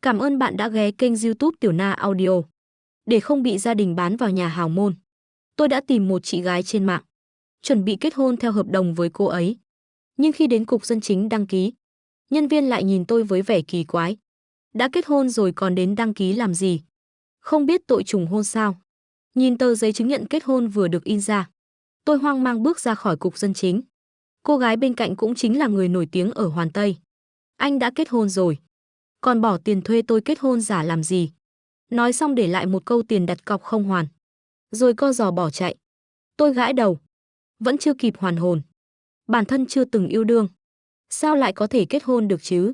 Cảm ơn bạn đã ghé kênh YouTube Tiểu Na Audio. Để không bị gia đình bán vào nhà hào môn, tôi đã tìm một chị gái trên mạng, chuẩn bị kết hôn theo hợp đồng với cô ấy. Nhưng khi đến cục dân chính đăng ký, nhân viên lại nhìn tôi với vẻ kỳ quái. Đã kết hôn rồi còn đến đăng ký làm gì? Không biết tội trùng hôn sao? Nhìn tờ giấy chứng nhận kết hôn vừa được in ra, tôi hoang mang bước ra khỏi cục dân chính. Cô gái bên cạnh cũng chính là người nổi tiếng ở Hoàn Tây. Anh đã kết hôn rồi, còn bỏ tiền thuê tôi kết hôn giả làm gì? Nói xong để lại một câu tiền đặt cọc không hoàn, rồi co giò bỏ chạy. Tôi gãi đầu, vẫn chưa kịp hoàn hồn. Bản thân chưa từng yêu đương, sao lại có thể kết hôn được chứ?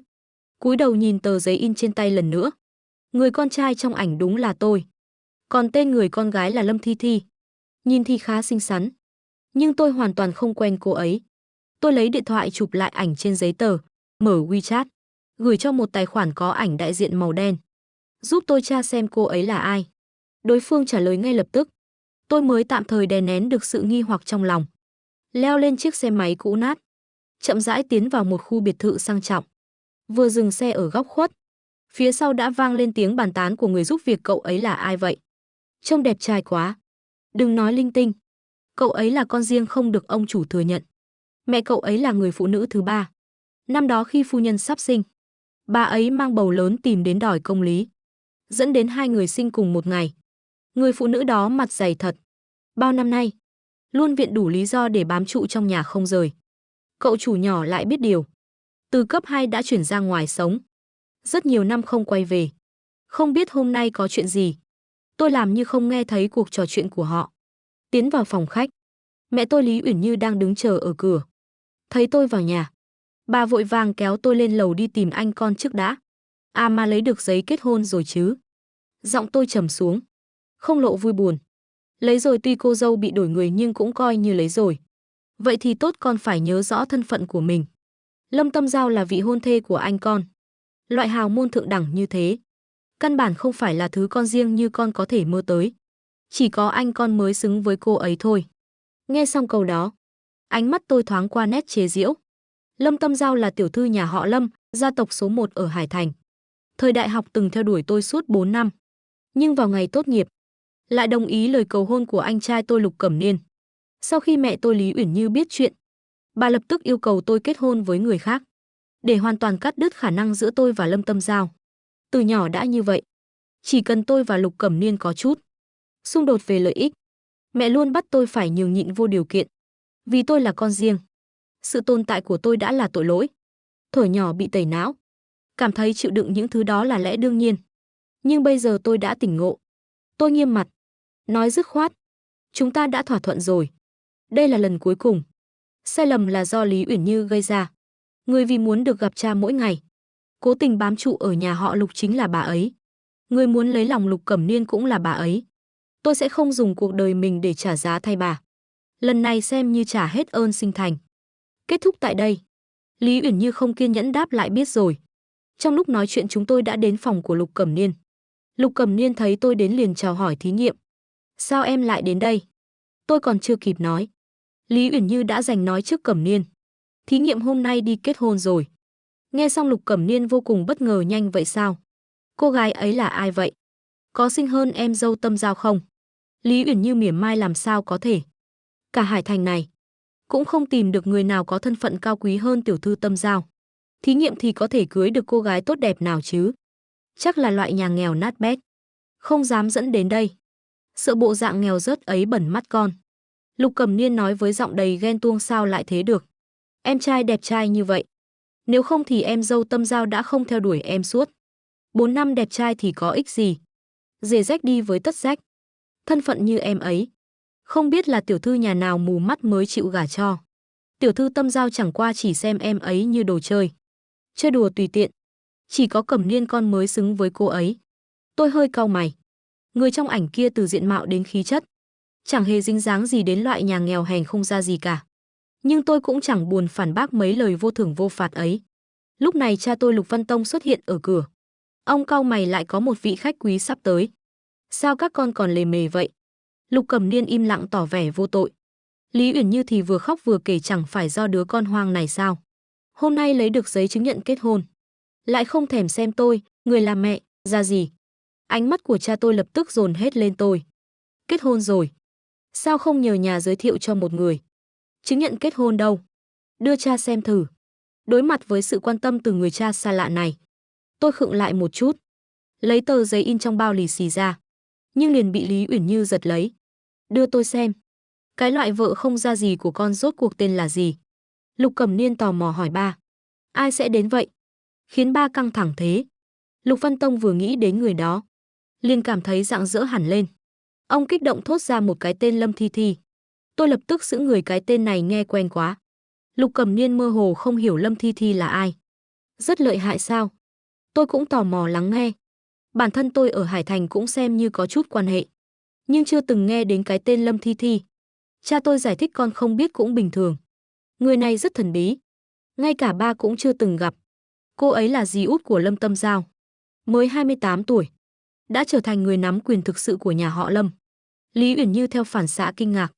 Cúi đầu nhìn tờ giấy in trên tay lần nữa. Người con trai trong ảnh đúng là tôi, còn tên người con gái là Lâm Thi Thi. Nhìn thì khá xinh xắn, nhưng tôi hoàn toàn không quen cô ấy. Tôi lấy điện thoại chụp lại ảnh trên giấy tờ, mở WeChat, gửi cho một tài khoản có ảnh đại diện màu đen. Giúp tôi tra xem cô ấy là ai. Đối phương trả lời ngay lập tức. Tôi mới tạm thời đè nén được sự nghi hoặc trong lòng. Leo lên chiếc xe máy cũ nát, chậm rãi tiến vào một khu biệt thự sang trọng. Vừa dừng xe ở góc khuất, phía sau đã vang lên tiếng bàn tán của người giúp việc. Cậu ấy là ai vậy? Trông đẹp trai quá. Đừng nói linh tinh. Cậu ấy là con riêng không được ông chủ thừa nhận. Mẹ cậu ấy là người phụ nữ thứ ba. Năm đó khi phu nhân sắp sinh, bà ấy mang bầu lớn tìm đến đòi công lý, dẫn đến hai người sinh cùng một ngày. Người phụ nữ đó mặt dày thật. Bao năm nay, luôn viện đủ lý do để bám trụ trong nhà không rời. Cậu chủ nhỏ lại biết điều. Từ cấp 2 đã chuyển ra ngoài sống. Rất nhiều năm không quay về. Không biết hôm nay có chuyện gì. Tôi làm như không nghe thấy cuộc trò chuyện của họ. Tiến vào phòng khách. Mẹ tôi Lý Uyển Như đang đứng chờ ở cửa. Thấy tôi vào nhà, bà vội vàng kéo tôi lên lầu đi tìm anh con trước đã. À mà lấy được giấy kết hôn rồi chứ? Giọng tôi trầm xuống, không lộ vui buồn. Lấy rồi, tuy cô dâu bị đổi người nhưng cũng coi như lấy rồi. Vậy thì tốt, con phải nhớ rõ thân phận của mình. Lâm Tâm Giao là vị hôn thê của anh con. Loại hào môn thượng đẳng như thế, căn bản không phải là thứ con riêng như con có thể mơ tới. Chỉ có anh con mới xứng với cô ấy thôi. Nghe xong câu đó, ánh mắt tôi thoáng qua nét chế giễu. Lâm Tâm Giao là tiểu thư nhà họ Lâm, gia tộc số 1 ở Hải Thành. Thời đại học từng theo đuổi tôi suốt 4 năm. Nhưng vào ngày tốt nghiệp, lại đồng ý lời cầu hôn của anh trai tôi Lục Cẩm Niên. Sau khi mẹ tôi Lý Uyển Như biết chuyện, bà lập tức yêu cầu tôi kết hôn với người khác, để hoàn toàn cắt đứt khả năng giữa tôi và Lâm Tâm Giao. Từ nhỏ đã như vậy, chỉ cần tôi và Lục Cẩm Niên có chút xung đột về lợi ích, mẹ luôn bắt tôi phải nhường nhịn vô điều kiện. Vì tôi là con riêng, sự tồn tại của tôi đã là tội lỗi. Thuở nhỏ bị tẩy não, cảm thấy chịu đựng những thứ đó là lẽ đương nhiên. Nhưng bây giờ tôi đã tỉnh ngộ. Tôi nghiêm mặt, nói dứt khoát. Chúng ta đã thỏa thuận rồi. Đây là lần cuối cùng. Sai lầm là do Lý Uyển Như gây ra. Người vì muốn được gặp cha mỗi ngày, cố tình bám trụ ở nhà họ Lục chính là bà ấy. Người muốn lấy lòng Lục Cẩm Niên cũng là bà ấy. Tôi sẽ không dùng cuộc đời mình để trả giá thay bà. Lần này xem như trả hết ơn sinh thành. Kết thúc tại đây. Lý Uyển Như không kiên nhẫn đáp lại biết rồi. Trong lúc nói chuyện chúng tôi đã đến phòng của Lục Cẩm Niên. Lục Cẩm Niên thấy tôi đến liền chào hỏi thí nghiệm. Sao em lại đến đây? Tôi còn chưa kịp nói, Lý Uyển Như đã giành nói trước Cẩm Niên. Thí nghiệm hôm nay đi kết hôn rồi. Nghe xong Lục Cẩm Niên vô cùng bất ngờ. Nhanh vậy sao? Cô gái ấy là ai vậy? Có xinh hơn em dâu Tâm Giao không? Lý Uyển Như mỉa mai làm sao có thể. Cả Hải Thành này cũng không tìm được người nào có thân phận cao quý hơn tiểu thư Tâm Giao. Thí nghiệm thì có thể cưới được cô gái tốt đẹp nào chứ? Chắc là loại nhà nghèo nát bét. Không dám dẫn đến đây. Sợ bộ dạng nghèo rớt ấy bẩn mắt con. Lục Cẩm Niên nói với giọng đầy ghen tuông. Sao lại thế được? Em trai đẹp trai như vậy. Nếu không thì em dâu Tâm Giao đã không theo đuổi em suốt 4 năm. Đẹp trai thì có ích gì? Rề rách đi với tất rách. Thân phận như em ấy, không biết là tiểu thư nhà nào mù mắt mới chịu gả cho. Tiểu thư Tâm Giao chẳng qua chỉ xem em ấy như đồ chơi. Chơi đùa tùy tiện. Chỉ có Cẩm Niên con mới xứng với cô ấy. Tôi hơi cau mày. Người trong ảnh kia từ diện mạo đến khí chất, chẳng hề dính dáng gì đến loại nhà nghèo hèn không ra gì cả. Nhưng tôi cũng chẳng buồn phản bác mấy lời vô thưởng vô phạt ấy. Lúc này cha tôi Lục Văn Tông xuất hiện ở cửa. Ông cau mày, lại có một vị khách quý sắp tới. Sao các con còn lề mề vậy? Lục Cẩm Niên im lặng tỏ vẻ vô tội. Lý Uyển Như thì vừa khóc vừa kể chẳng phải do đứa con hoang này sao? Hôm nay lấy được giấy chứng nhận kết hôn, lại không thèm xem tôi, người làm mẹ, ra gì. Ánh mắt của cha tôi lập tức dồn hết lên tôi. Kết hôn rồi. Sao không nhờ nhà giới thiệu cho một người? Chứng nhận kết hôn đâu? Đưa cha xem thử. Đối mặt với sự quan tâm từ người cha xa lạ này, tôi khựng lại một chút. Lấy tờ giấy in trong bao lì xì ra. Nhưng liền bị Lý Uyển Như giật lấy. Đưa tôi xem. Cái loại vợ không ra gì của con rốt cuộc tên là gì? Lục Cẩm Niên tò mò hỏi ba. Ai sẽ đến vậy? Khiến ba căng thẳng thế. Lục Văn Tông vừa nghĩ đến người đó, liền cảm thấy rạng rỡ hẳn lên. Ông kích động thốt ra một cái tên Lâm Thi Thi. Tôi lập tức sững người, cái tên này nghe quen quá. Lục Cẩm Niên mơ hồ không hiểu Lâm Thi Thi là ai. Rất lợi hại sao? Tôi cũng tò mò lắng nghe. Bản thân tôi ở Hải Thành cũng xem như có chút quan hệ, nhưng chưa từng nghe đến cái tên Lâm Thi Thi. Cha tôi giải thích con không biết cũng bình thường. Người này rất thần bí. Ngay cả ba cũng chưa từng gặp. Cô ấy là dì út của Lâm Tâm Giao. Mới 28 tuổi. Đã trở thành người nắm quyền thực sự của nhà họ Lâm. Lý Uyển Như theo phản xạ kinh ngạc.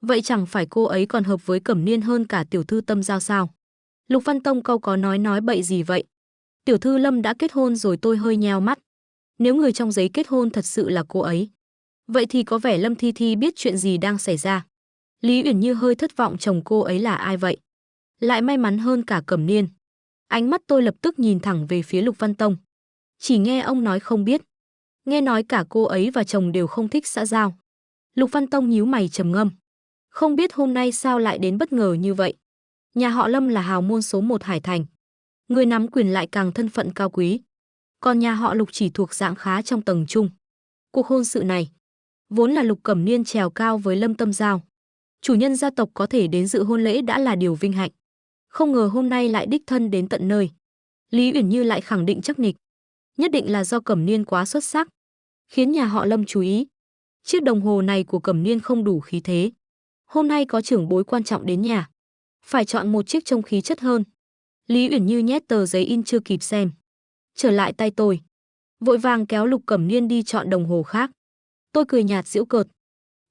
Vậy chẳng phải cô ấy còn hợp với Cẩm Niên hơn cả tiểu thư Tâm Giao sao? Lục Văn Tông câu có nói bậy gì vậy? Tiểu thư Lâm đã kết hôn rồi. Tôi hơi nheo mắt. Nếu người trong giấy kết hôn thật sự là cô ấy, vậy thì có vẻ Lâm Thi Thi biết chuyện gì đang xảy ra. Lý Uyển Như hơi thất vọng, chồng cô ấy là ai vậy? Lại may mắn hơn cả Cẩm Niên. Ánh mắt tôi lập tức nhìn thẳng về phía Lục Văn Tông. Chỉ nghe ông nói không biết. Nghe nói cả cô ấy và chồng đều không thích xã giao. Lục Văn Tông nhíu mày trầm ngâm. Không biết hôm nay sao lại đến bất ngờ như vậy. Nhà họ Lâm là hào môn số 1 Hải Thành. Người nắm quyền lại càng thân phận cao quý. Còn nhà họ Lục chỉ thuộc dạng khá trong tầng trung. Cuộc hôn sự này vốn là Lục Cẩm Niên trèo cao với Lâm Tâm Giao. Chủ nhân gia tộc có thể đến dự hôn lễ đã là điều vinh hạnh. Không ngờ hôm nay lại đích thân đến tận nơi. Lý Uyển Như lại khẳng định chắc nịch. Nhất định là do Cẩm Niên quá xuất sắc, khiến nhà họ Lâm chú ý. Chiếc đồng hồ này của Cẩm Niên không đủ khí thế. Hôm nay có trưởng bối quan trọng đến nhà, phải chọn một chiếc trông khí chất hơn. Lý Uyển Như nhét tờ giấy in chưa kịp xem, trở lại tay tôi, vội vàng kéo Lục Cẩm Niên đi chọn đồng hồ khác. Tôi cười nhạt giễu cợt.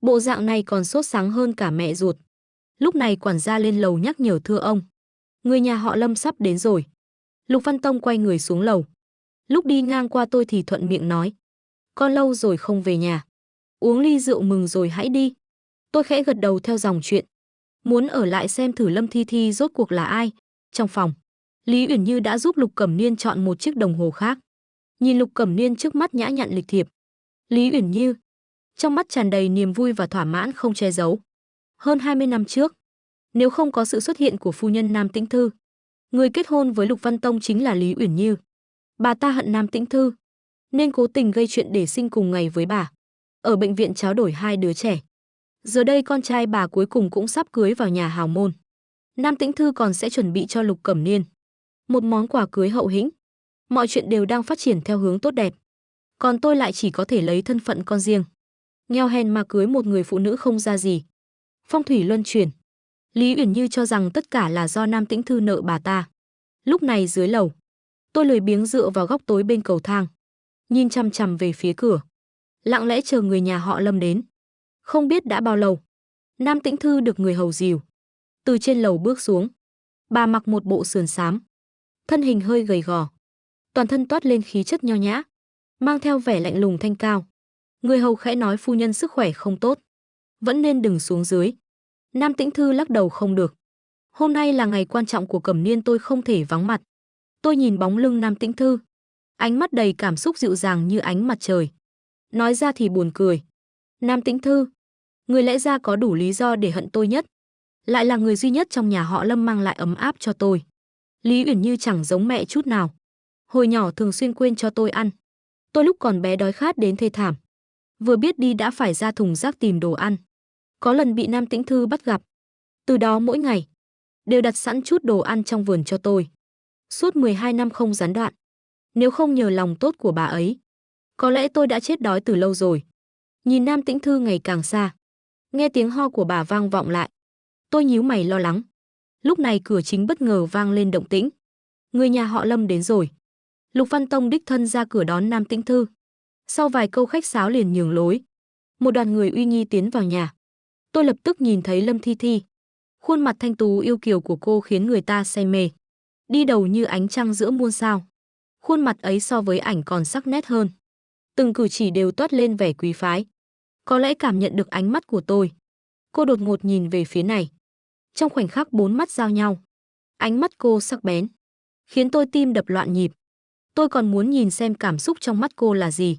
Bộ dạng này còn sốt sáng hơn cả mẹ ruột. Lúc này quản gia lên lầu nhắc nhở, thưa ông, người nhà họ Lâm sắp đến rồi. Lục Văn Tông quay người xuống lầu. Lúc đi ngang qua tôi thì thuận miệng nói, con lâu rồi không về nhà, uống ly rượu mừng rồi hãy đi. Tôi khẽ gật đầu theo dòng chuyện, muốn ở lại xem thử Lâm Thi Thi rốt cuộc là ai. Trong phòng, Lý Uyển Như đã giúp Lục Cẩm Niên chọn một chiếc đồng hồ khác. Nhìn Lục Cẩm Niên trước mắt nhã nhặn lịch thiệp, Lý Uyển Như trong mắt tràn đầy niềm vui và thỏa mãn không che giấu. Hơn 20 năm trước, nếu không có sự xuất hiện của phu nhân Nam Tĩnh Thư, người kết hôn với Lục Văn Tông chính là Lý Uyển Như. Bà ta hận Nam Tĩnh Thư, nên cố tình gây chuyện để sinh cùng ngày với bà. Ở bệnh viện tráo đổi 2 đứa trẻ. Giờ đây con trai bà cuối cùng cũng sắp cưới vào nhà hào môn. Nam Tĩnh Thư còn sẽ chuẩn bị cho Lục Cẩm Niên một món quà cưới hậu hĩnh. Mọi chuyện đều đang phát triển theo hướng tốt đẹp. Còn tôi lại chỉ có thể lấy thân phận con riêng, nghèo hèn mà cưới một người phụ nữ không ra gì. Phong thủy luân chuyển. Lý Uyển Như cho rằng tất cả là do Nam Tĩnh Thư nợ bà ta. Lúc này dưới lầu, tôi lười biếng dựa vào góc tối bên cầu thang, nhìn chằm chằm về phía cửa, lặng lẽ chờ người nhà họ Lâm đến. Không biết đã bao lâu, Nam Tĩnh Thư được người hầu dìu từ trên lầu bước xuống. Bà mặc một bộ sườn xám, thân hình hơi gầy gò, toàn thân toát lên khí chất nho nhã, mang theo vẻ lạnh lùng thanh cao. Người hầu khẽ nói, phu nhân sức khỏe không tốt, vẫn nên đừng xuống dưới. Nam Tĩnh Thư lắc đầu, không được. Hôm nay là ngày quan trọng của Cẩm Niên, tôi không thể vắng mặt. Tôi nhìn bóng lưng Nam Tĩnh Thư, ánh mắt đầy cảm xúc dịu dàng như ánh mặt trời. Nói ra thì buồn cười. Nam Tĩnh Thư, người lẽ ra có đủ lý do để hận tôi nhất, lại là người duy nhất trong nhà họ Lâm mang lại ấm áp cho tôi. Lý Uyển Như chẳng giống mẹ chút nào. Hồi nhỏ thường xuyên quên cho tôi ăn. Tôi lúc còn bé đói khát đến thê thảm, vừa biết đi đã phải ra thùng rác tìm đồ ăn. Có lần bị Nam Tĩnh Thư bắt gặp. Từ đó mỗi ngày đều đặt sẵn chút đồ ăn trong vườn cho tôi. Suốt 12 năm không gián đoạn. Nếu không nhờ lòng tốt của bà ấy, có lẽ tôi đã chết đói từ lâu rồi. Nhìn Nam Tĩnh Thư ngày càng xa, nghe tiếng ho của bà vang vọng lại, tôi nhíu mày lo lắng. Lúc này cửa chính bất ngờ vang lên động tĩnh. Người nhà họ Lâm đến rồi. Lục Văn Tông đích thân ra cửa đón Nam Tĩnh Thư. Sau vài câu khách sáo liền nhường lối. Một đoàn người uy nghi tiến vào nhà. Tôi lập tức nhìn thấy Lâm Thi Thi. Khuôn mặt thanh tú yêu kiều của cô khiến người ta say mê, đi đầu như ánh trăng giữa muôn sao. Khuôn mặt ấy so với ảnh còn sắc nét hơn. Từng cử chỉ đều toát lên vẻ quý phái. Có lẽ cảm nhận được ánh mắt của tôi, cô đột ngột nhìn về phía này. Trong khoảnh khắc bốn mắt giao nhau, ánh mắt cô sắc bén, khiến tôi tim đập loạn nhịp. Tôi còn muốn nhìn xem cảm xúc trong mắt cô là gì.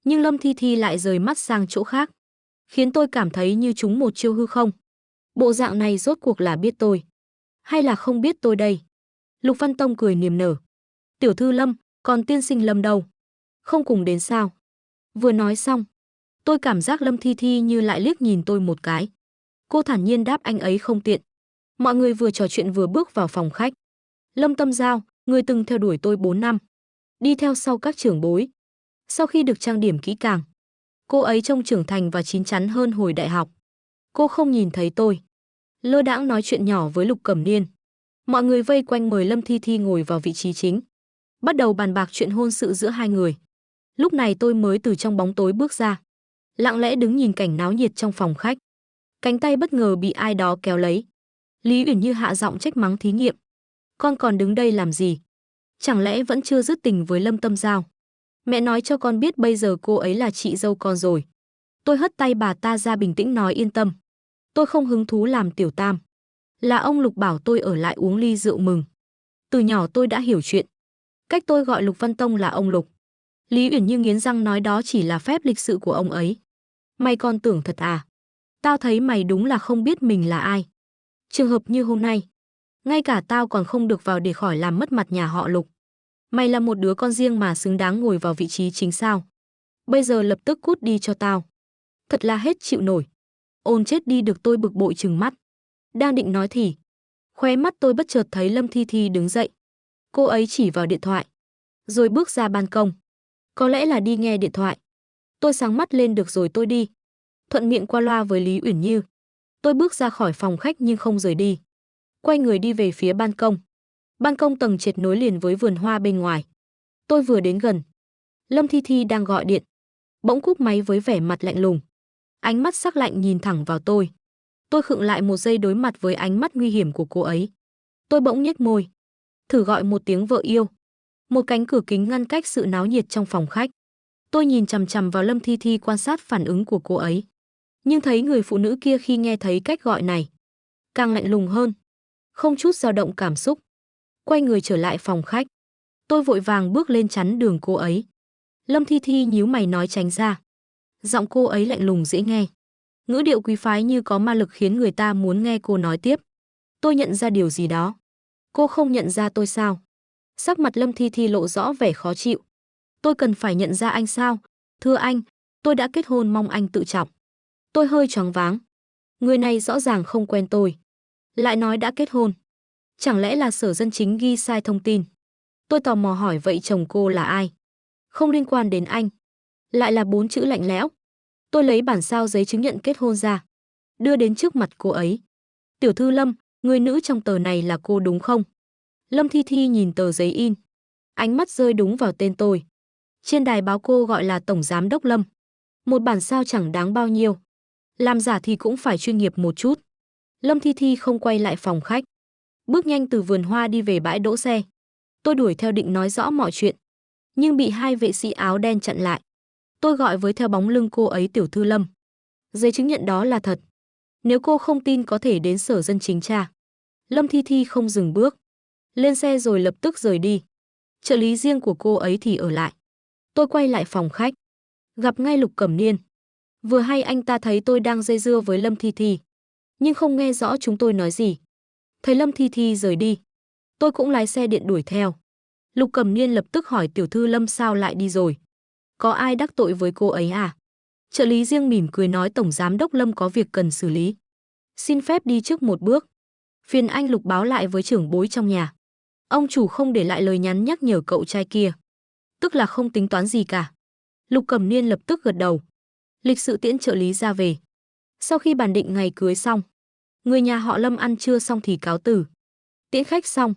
Nhưng Lâm Thi Thi lại rời mắt sang chỗ khác, khiến tôi cảm thấy như trúng một chiêu hư không. Bộ dạng này rốt cuộc là biết tôi, hay là không biết tôi đây? Lục Văn Tông cười niềm nở. Tiểu thư Lâm, còn tiên sinh Lâm đâu? Không cùng đến sao? Vừa nói xong, tôi cảm giác Lâm Thi Thi như lại liếc nhìn tôi một cái. Cô thản nhiên đáp anh ấy không tiện. Mọi người vừa trò chuyện vừa bước vào phòng khách. Lâm Tâm Giao, người từng theo đuổi tôi 4 năm, đi theo sau các trưởng bối. Sau khi được trang điểm kỹ càng, cô ấy trông trưởng thành và chín chắn hơn hồi đại học. Cô không nhìn thấy tôi, lơ đãng nói chuyện nhỏ với Lục Cẩm Niên. Mọi người vây quanh mời Lâm Thi Thi ngồi vào vị trí chính, bắt đầu bàn bạc chuyện hôn sự giữa hai người. Lúc này tôi mới từ trong bóng tối bước ra, lặng lẽ đứng nhìn cảnh náo nhiệt trong phòng khách. Cánh tay bất ngờ bị ai đó kéo lấy. Lý Uyển Như hạ giọng trách mắng thí nghiệm. Con còn đứng đây làm gì? Chẳng lẽ vẫn chưa dứt tình với Lâm Tâm Giao? Mẹ nói cho con biết bây giờ cô ấy là chị dâu con rồi. Tôi hất tay bà ta ra bình tĩnh nói yên tâm. Tôi không hứng thú làm tiểu tam. Là ông Lục bảo tôi ở lại uống ly rượu mừng. Từ nhỏ tôi đã hiểu chuyện. Cách tôi gọi Lục Văn Tông là ông Lục. Lý Uyển Như nghiến răng nói đó chỉ là phép lịch sự của ông ấy. Mày còn tưởng thật à? Tao thấy mày đúng là không biết mình là ai. Trường hợp như hôm nay, ngay cả tao còn không được vào để khỏi làm mất mặt nhà họ Lục. Mày là một đứa con riêng mà xứng đáng ngồi vào vị trí chính sao? Bây giờ lập tức cút đi cho tao. Thật là hết chịu nổi. Ôn chết đi được, tôi bực bội trừng mắt. Đang định nói thì khóe mắt tôi bất chợt thấy Lâm Thi Thi đứng dậy. Cô ấy chỉ vào điện thoại, rồi bước ra ban công. Có lẽ là đi nghe điện thoại. Tôi sáng mắt lên, được rồi tôi đi. Thuận miệng qua loa với Lý Uyển Như. Tôi bước ra khỏi phòng khách nhưng không rời đi. Quay người đi về phía ban công. Ban công tầng trệt nối liền với vườn hoa bên ngoài. Tôi vừa đến gần, Lâm Thi Thi đang gọi điện, bỗng cúp máy với vẻ mặt lạnh lùng. Ánh mắt sắc lạnh nhìn thẳng vào tôi. Tôi khựng lại một giây đối mặt với ánh mắt nguy hiểm của cô ấy. Tôi bỗng nhếch môi, thử gọi một tiếng vợ yêu. Một cánh cửa kính ngăn cách sự náo nhiệt trong phòng khách. Tôi nhìn chằm chằm vào Lâm Thi Thi quan sát phản ứng của cô ấy. Nhưng thấy người phụ nữ kia khi nghe thấy cách gọi này, càng lạnh lùng hơn, không chút dao động cảm xúc. Quay người trở lại phòng khách. Tôi vội vàng bước lên chắn đường cô ấy. Lâm Thi Thi nhíu mày nói tránh ra. Giọng cô ấy lạnh lùng dễ nghe, ngữ điệu quý phái như có ma lực khiến người ta muốn nghe cô nói tiếp. Tôi nhận ra điều gì đó. Cô không nhận ra tôi sao? Sắc mặt Lâm Thi Thi lộ rõ vẻ khó chịu. Tôi cần phải nhận ra anh sao? Thưa anh, tôi đã kết hôn, mong anh tự trọng. Tôi hơi choáng váng. Người này rõ ràng không quen tôi, lại nói đã kết hôn. Chẳng lẽ là Sở Dân Chính ghi sai thông tin? Tôi tò mò hỏi vậy chồng cô là ai? Không liên quan đến anh. Lại là 4 chữ lạnh lẽo. Tôi lấy bản sao giấy chứng nhận kết hôn ra, đưa đến trước mặt cô ấy. Tiểu thư Lâm, người nữ trong tờ này là cô đúng không? Lâm Thi Thi nhìn tờ giấy in, ánh mắt rơi đúng vào tên tôi. Trên đài báo cô gọi là Tổng Giám đốc Lâm. Một bản sao chẳng đáng bao nhiêu. Làm giả thì cũng phải chuyên nghiệp một chút. Lâm Thi Thi không quay lại phòng khách, bước nhanh từ vườn hoa đi về bãi đỗ xe. Tôi đuổi theo định nói rõ mọi chuyện, nhưng bị hai vệ sĩ áo đen chặn lại. Tôi gọi với theo bóng lưng cô ấy, tiểu thư Lâm, giấy chứng nhận đó là thật. Nếu cô không tin có thể đến Sở Dân Chính tra. Lâm Thi Thi không dừng bước, lên xe rồi lập tức rời đi. Trợ lý riêng của cô ấy thì ở lại. Tôi quay lại phòng khách, gặp ngay Lục Cẩm Niên. Vừa hay anh ta thấy tôi đang dây dưa với Lâm Thi Thi, nhưng không nghe rõ chúng tôi nói gì. Thấy Lâm Thi Thi rời đi, tôi cũng lái xe điện đuổi theo. Lục Cẩm Niên lập tức hỏi tiểu thư Lâm sao lại đi rồi? Có ai đắc tội với cô ấy à? Trợ lý riêng mỉm cười nói Tổng Giám đốc Lâm có việc cần xử lý. Xin phép đi trước một bước. Phiền anh Lục báo lại với trưởng bối trong nhà. Ông chủ không để lại lời nhắn nhắc nhở cậu trai kia. Tức là không tính toán gì cả. Lục Cẩm Niên lập tức gật đầu. Lịch sự tiễn trợ lý ra về. Sau khi bàn định ngày cưới xong, người nhà họ Lâm ăn trưa xong thì cáo từ. Tiễn khách xong,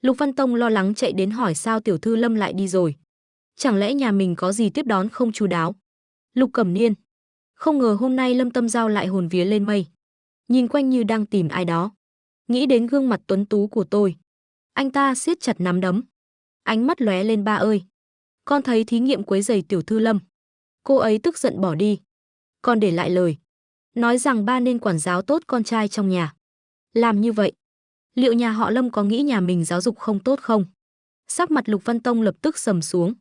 Lục Văn Tông lo lắng chạy đến hỏi sao tiểu thư Lâm lại đi rồi. Chẳng lẽ nhà mình có gì tiếp đón không chu đáo? Lục Cẩm Niên, không ngờ hôm nay Lâm Tâm Giao lại hồn vía lên mây. Nhìn quanh như đang tìm ai đó. Nghĩ đến gương mặt tuấn tú của tôi, anh ta siết chặt nắm đấm. Ánh mắt lóe lên, ba ơi, con thấy thí nghiệm quấy rầy tiểu thư Lâm. Cô ấy tức giận bỏ đi. Con để lại lời. Nói rằng ba nên quản giáo tốt con trai trong nhà. Làm như vậy, liệu nhà họ Lâm có nghĩ nhà mình giáo dục không tốt không? Sắc mặt Lục Văn Tông lập tức sầm xuống.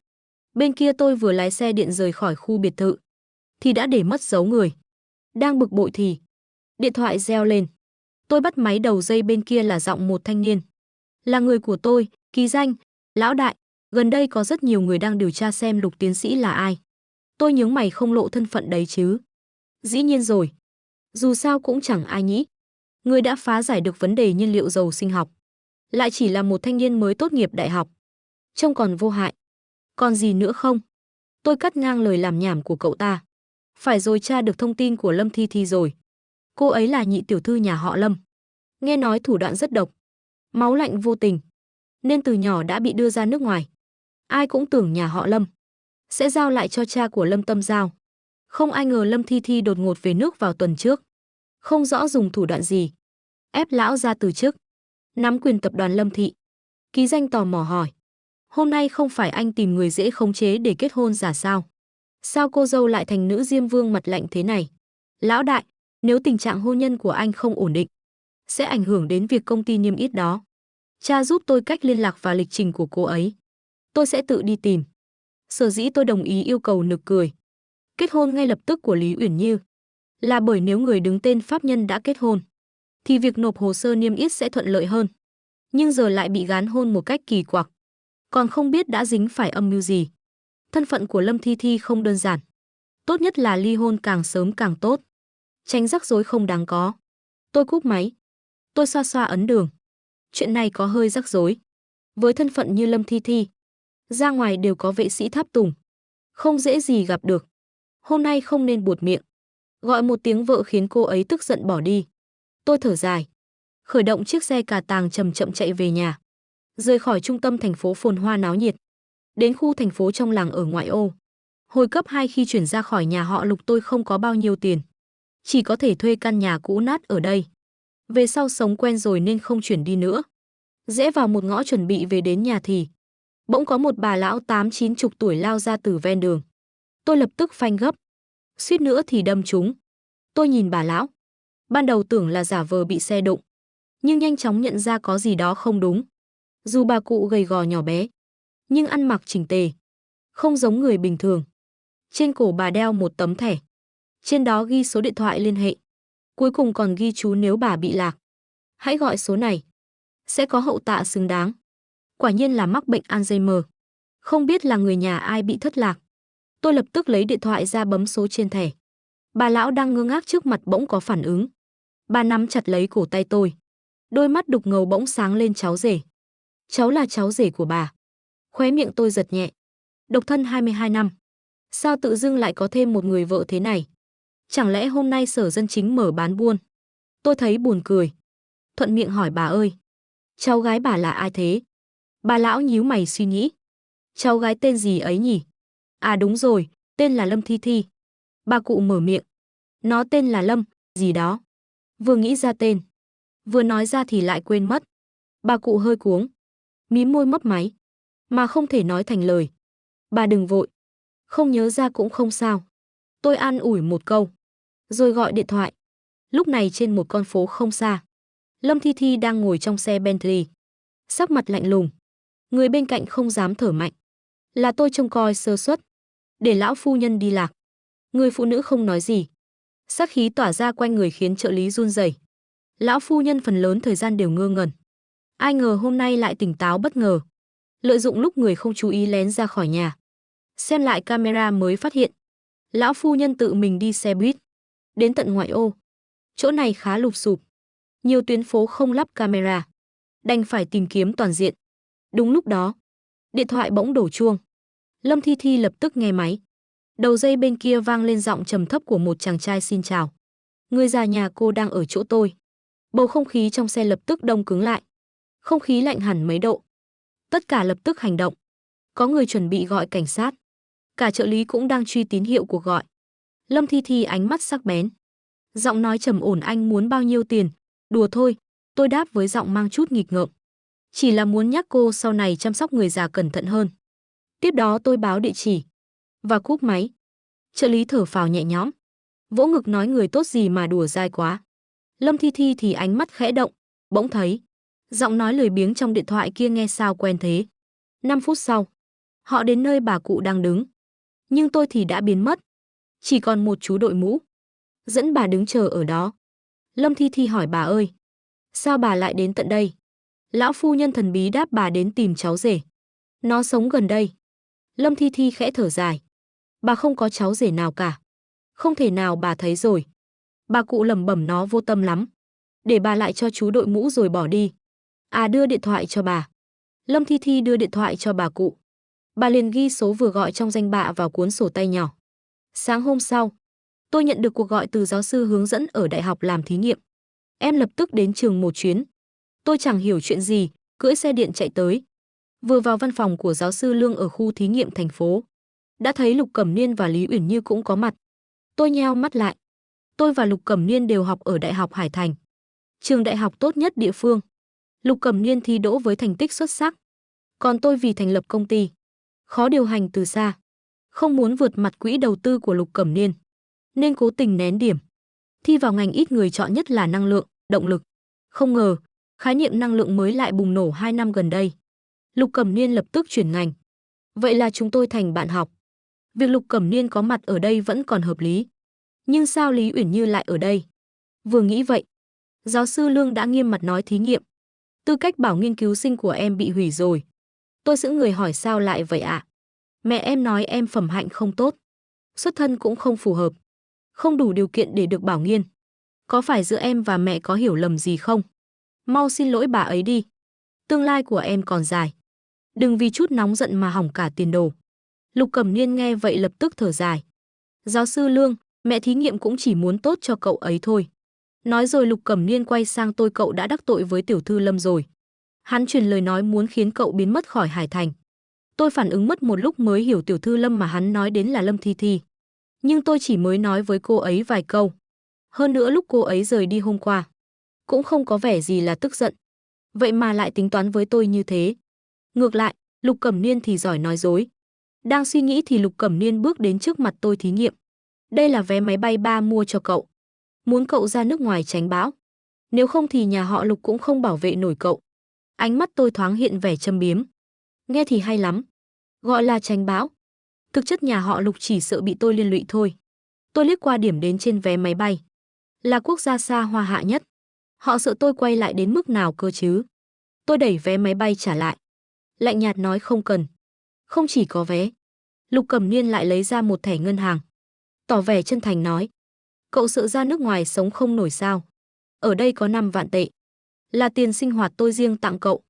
Bên kia tôi vừa lái xe điện rời khỏi khu biệt thự, thì đã để mất dấu người. Đang bực bội thì điện thoại reo lên. Tôi bắt máy, đầu dây bên kia là giọng một thanh niên. Là người của tôi, ký danh, lão đại, gần đây có rất nhiều người đang điều tra xem Lục tiến sĩ là ai. Tôi nhướng mày, không lộ thân phận đấy chứ? Dĩ nhiên rồi. Dù sao cũng chẳng ai nghĩ. Người đã phá giải được vấn đề nhiên liệu dầu sinh học. Lại chỉ là một thanh niên mới tốt nghiệp đại học. Trông còn vô hại. Còn gì nữa không? Tôi cắt ngang lời làm nhảm của cậu ta. Phải rồi, tra được thông tin của Lâm Thi Thi rồi. Cô ấy là nhị tiểu thư nhà họ Lâm. Nghe nói thủ đoạn rất độc. Máu lạnh vô tình. Nên từ nhỏ đã bị đưa ra nước ngoài. Ai cũng tưởng nhà họ Lâm sẽ giao lại cho cha của Lâm Tâm giao. Không ai ngờ Lâm Thi Thi đột ngột về nước vào tuần trước. Không rõ dùng thủ đoạn gì ép lão ra từ chức, nắm quyền tập đoàn Lâm Thị. Ký danh tò mò hỏi. Hôm nay không phải anh tìm người dễ khống chế để kết hôn giả sao? Sao cô dâu lại thành nữ diêm vương mặt lạnh thế này? Lão đại, nếu tình trạng hôn nhân của anh không ổn định, sẽ ảnh hưởng đến việc công ty niêm yết đó. Cha giúp tôi cách liên lạc và lịch trình của cô ấy. Tôi sẽ tự đi tìm. Sở dĩ tôi đồng ý yêu cầu nực cười kết hôn ngay lập tức của Lý Uyển Như là bởi nếu người đứng tên pháp nhân đã kết hôn, thì việc nộp hồ sơ niêm yết sẽ thuận lợi hơn. Nhưng giờ lại bị gán hôn một cách kỳ quặc, còn không biết đã dính phải âm mưu gì. Thân phận của Lâm Thi Thi không đơn giản. Tốt nhất là ly hôn càng sớm càng tốt, tránh rắc rối không đáng có. Tôi cúp máy. Tôi xoa xoa ấn đường. Chuyện này có hơi rắc rối. Với thân phận như Lâm Thi Thi, ra ngoài đều có vệ sĩ tháp tùng, không dễ gì gặp được. Hôm nay không nên buột miệng. Gọi một tiếng vợ khiến cô ấy tức giận bỏ đi. Tôi thở dài, khởi động chiếc xe cà tàng chậm chậm chạy về nhà. Rời khỏi trung tâm thành phố phồn hoa náo nhiệt, đến khu thành phố trong làng ở ngoại ô. Hồi cấp 2 khi chuyển ra khỏi nhà họ Lục, tôi không có bao nhiêu tiền, chỉ có thể thuê căn nhà cũ nát ở đây. Về sau sống quen rồi nên không chuyển đi nữa. Rẽ vào một ngõ chuẩn bị về đến nhà thì bỗng có một bà lão 80-90 tuổi lao ra từ ven đường. Tôi lập tức phanh gấp, suýt nữa thì đâm trúng. Tôi nhìn bà lão, ban đầu tưởng là giả vờ bị xe đụng, nhưng nhanh chóng nhận ra có gì đó không đúng. Dù bà cụ gầy gò nhỏ bé, nhưng ăn mặc chỉnh tề, không giống người bình thường. Trên cổ bà đeo một tấm thẻ, trên đó ghi số điện thoại liên hệ. Cuối cùng còn ghi chú nếu bà bị lạc, hãy gọi số này, sẽ có hậu tạ xứng đáng. Quả nhiên là mắc bệnh Alzheimer. Không biết là người nhà ai bị thất lạc. Tôi lập tức lấy điện thoại ra bấm số trên thẻ. Bà lão đang ngơ ngác trước mặt bỗng có phản ứng. Bà nắm chặt lấy cổ tay tôi. Đôi mắt đục ngầu bỗng sáng lên. Cháu rể. Cháu là cháu rể của bà. Khóe miệng tôi giật nhẹ. Độc thân 22 năm. Sao tự dưng lại có thêm một người vợ thế này? Chẳng lẽ hôm nay Sở Dân Chính mở bán buôn? Tôi thấy buồn cười. Thuận miệng hỏi bà ơi, cháu gái bà là ai thế? Bà lão nhíu mày suy nghĩ. Cháu gái tên gì ấy nhỉ? À đúng rồi, tên là Lâm Thi Thi. Bà cụ mở miệng. Nó tên là Lâm, gì đó. Vừa nghĩ ra tên, vừa nói ra thì lại quên mất. Bà cụ hơi cuống, mím môi mấp máy, mà không thể nói thành lời. Bà đừng vội, không nhớ ra cũng không sao. Tôi an ủi một câu, rồi gọi điện thoại. Lúc này trên một con phố không xa, Lâm Thi Thi đang ngồi trong xe Bentley, sắc mặt lạnh lùng. Người bên cạnh không dám thở mạnh. Là tôi trông coi sơ suất, để lão phu nhân đi lạc. Người phụ nữ không nói gì, sát khí tỏa ra quanh người khiến trợ lý run rẩy. Lão phu nhân phần lớn thời gian đều ngơ ngẩn. Ai ngờ hôm nay lại tỉnh táo bất ngờ, lợi dụng lúc người không chú ý lén ra khỏi nhà. Xem lại camera mới phát hiện, lão phu nhân tự mình đi xe buýt đến tận ngoại ô. Chỗ này khá lụp xụp, nhiều tuyến phố không lắp camera, đành phải tìm kiếm toàn diện. Đúng lúc đó, điện thoại bỗng đổ chuông. Lâm Thi Thi lập tức nghe máy. Đầu dây bên kia vang lên giọng trầm thấp của một chàng trai. Xin chào, người già nhà cô đang ở chỗ tôi. Bầu không khí trong xe lập tức đông cứng lại, không khí lạnh hẳn mấy độ. Tất cả lập tức hành động. Có người chuẩn bị gọi cảnh sát, cả trợ lý cũng đang truy tín hiệu cuộc gọi. Lâm Thi Thi ánh mắt sắc bén, giọng nói trầm ổn. Anh muốn bao nhiêu tiền? Đùa thôi, tôi đáp với giọng mang chút nghịch ngợm. Chỉ là muốn nhắc cô sau này chăm sóc người già cẩn thận hơn. Tiếp đó tôi báo địa chỉ và cúp máy. Trợ lý thở phào nhẹ nhõm, vỗ ngực nói người tốt gì mà đùa dai quá. Lâm Thi Thi thì ánh mắt khẽ động, bỗng thấy giọng nói lười biếng trong điện thoại kia nghe sao quen thế. 5 phút sau, họ đến nơi bà cụ đang đứng. Nhưng tôi thì đã biến mất. Chỉ còn một chú đội mũ dẫn bà đứng chờ ở đó. Lâm Thi Thi hỏi bà ơi, sao bà lại đến tận đây? Lão phu nhân thần bí đáp bà đến tìm cháu rể. Nó sống gần đây. Lâm Thi Thi khẽ thở dài. Bà không có cháu rể nào cả. Không thể nào bà thấy rồi. Bà cụ lẩm bẩm nó vô tâm lắm. Để bà lại cho chú đội mũ rồi bỏ đi. À đưa điện thoại cho bà. Lâm Thi Thi đưa điện thoại cho bà cụ. Bà liền ghi số vừa gọi trong danh bạ vào cuốn sổ tay nhỏ. Sáng hôm sau, tôi nhận được cuộc gọi từ giáo sư hướng dẫn ở đại học làm thí nghiệm. Em lập tức đến trường một chuyến. Tôi chẳng hiểu chuyện gì, cưỡi xe điện chạy tới. Vừa vào văn phòng của giáo sư Lương ở khu thí nghiệm thành phố, đã thấy Lục Cẩm Niên và Lý Uyển Như cũng có mặt. Tôi nheo mắt lại. Tôi và Lục Cẩm Niên đều học ở Đại học Hải Thành, trường đại học tốt nhất địa phương. Lục Cẩm Niên thi đỗ với thành tích xuất sắc. Còn tôi vì thành lập công ty, khó điều hành từ xa, không muốn vượt mặt quỹ đầu tư của Lục Cẩm Niên, nên cố tình nén điểm. Thi vào ngành ít người chọn nhất là năng lượng, động lực. Không ngờ, khái niệm năng lượng mới lại bùng nổ 2 năm gần đây. Lục Cẩm Niên lập tức chuyển ngành. Vậy là chúng tôi thành bạn học. Việc Lục Cẩm Niên có mặt ở đây vẫn còn hợp lý. Nhưng sao Lý Uyển Như lại ở đây? Vừa nghĩ vậy, giáo sư Lương đã nghiêm mặt nói thí nghiệm. Tư cách bảo nghiên cứu sinh của em bị hủy rồi. Tôi sững người hỏi sao lại vậy ạ? Mẹ em nói em phẩm hạnh không tốt. Xuất thân cũng không phù hợp. Không đủ điều kiện để được bảo nghiên. Có phải giữa em và mẹ có hiểu lầm gì không? Mau xin lỗi bà ấy đi. Tương lai của em còn dài. Đừng vì chút nóng giận mà hỏng cả tiền đồ. Lục Cẩm Niên nghe vậy lập tức thở dài. Giáo sư Lương, mẹ thí nghiệm cũng chỉ muốn tốt cho cậu ấy thôi. Nói rồi Lục Cẩm Niên quay sang tôi, cậu đã đắc tội với tiểu thư Lâm rồi. Hắn truyền lời nói muốn khiến cậu biến mất khỏi Hải Thành. Tôi phản ứng mất một lúc mới hiểu tiểu thư Lâm mà hắn nói đến là Lâm Thi Thi. Nhưng tôi chỉ mới nói với cô ấy vài câu. Hơn nữa lúc cô ấy rời đi hôm qua, cũng không có vẻ gì là tức giận. Vậy mà lại tính toán với tôi như thế. Ngược lại, Lục Cẩm Niên thì giỏi nói dối. Đang suy nghĩ thì Lục Cẩm Niên bước đến trước mặt tôi thí nghiệm. Đây là vé máy bay ba mua cho cậu. Muốn cậu ra nước ngoài tránh bão. Nếu không thì nhà họ Lục cũng không bảo vệ nổi cậu. Ánh mắt tôi thoáng hiện vẻ châm biếm. Nghe thì hay lắm. Gọi là tránh bão. Thực chất nhà họ Lục chỉ sợ bị tôi liên lụy thôi. Tôi liếc qua điểm đến trên vé máy bay. Là quốc gia xa hoa hạ nhất. Họ sợ tôi quay lại đến mức nào cơ chứ? Tôi đẩy vé máy bay trả lại. Lạnh nhạt nói không cần. Không chỉ có vé. Lục Cẩm Niên lại lấy ra một thẻ ngân hàng. Tỏ vẻ chân thành nói. Cậu sợ ra nước ngoài sống không nổi sao? Ở đây có 5 vạn tệ. Là tiền sinh hoạt tôi riêng tặng cậu.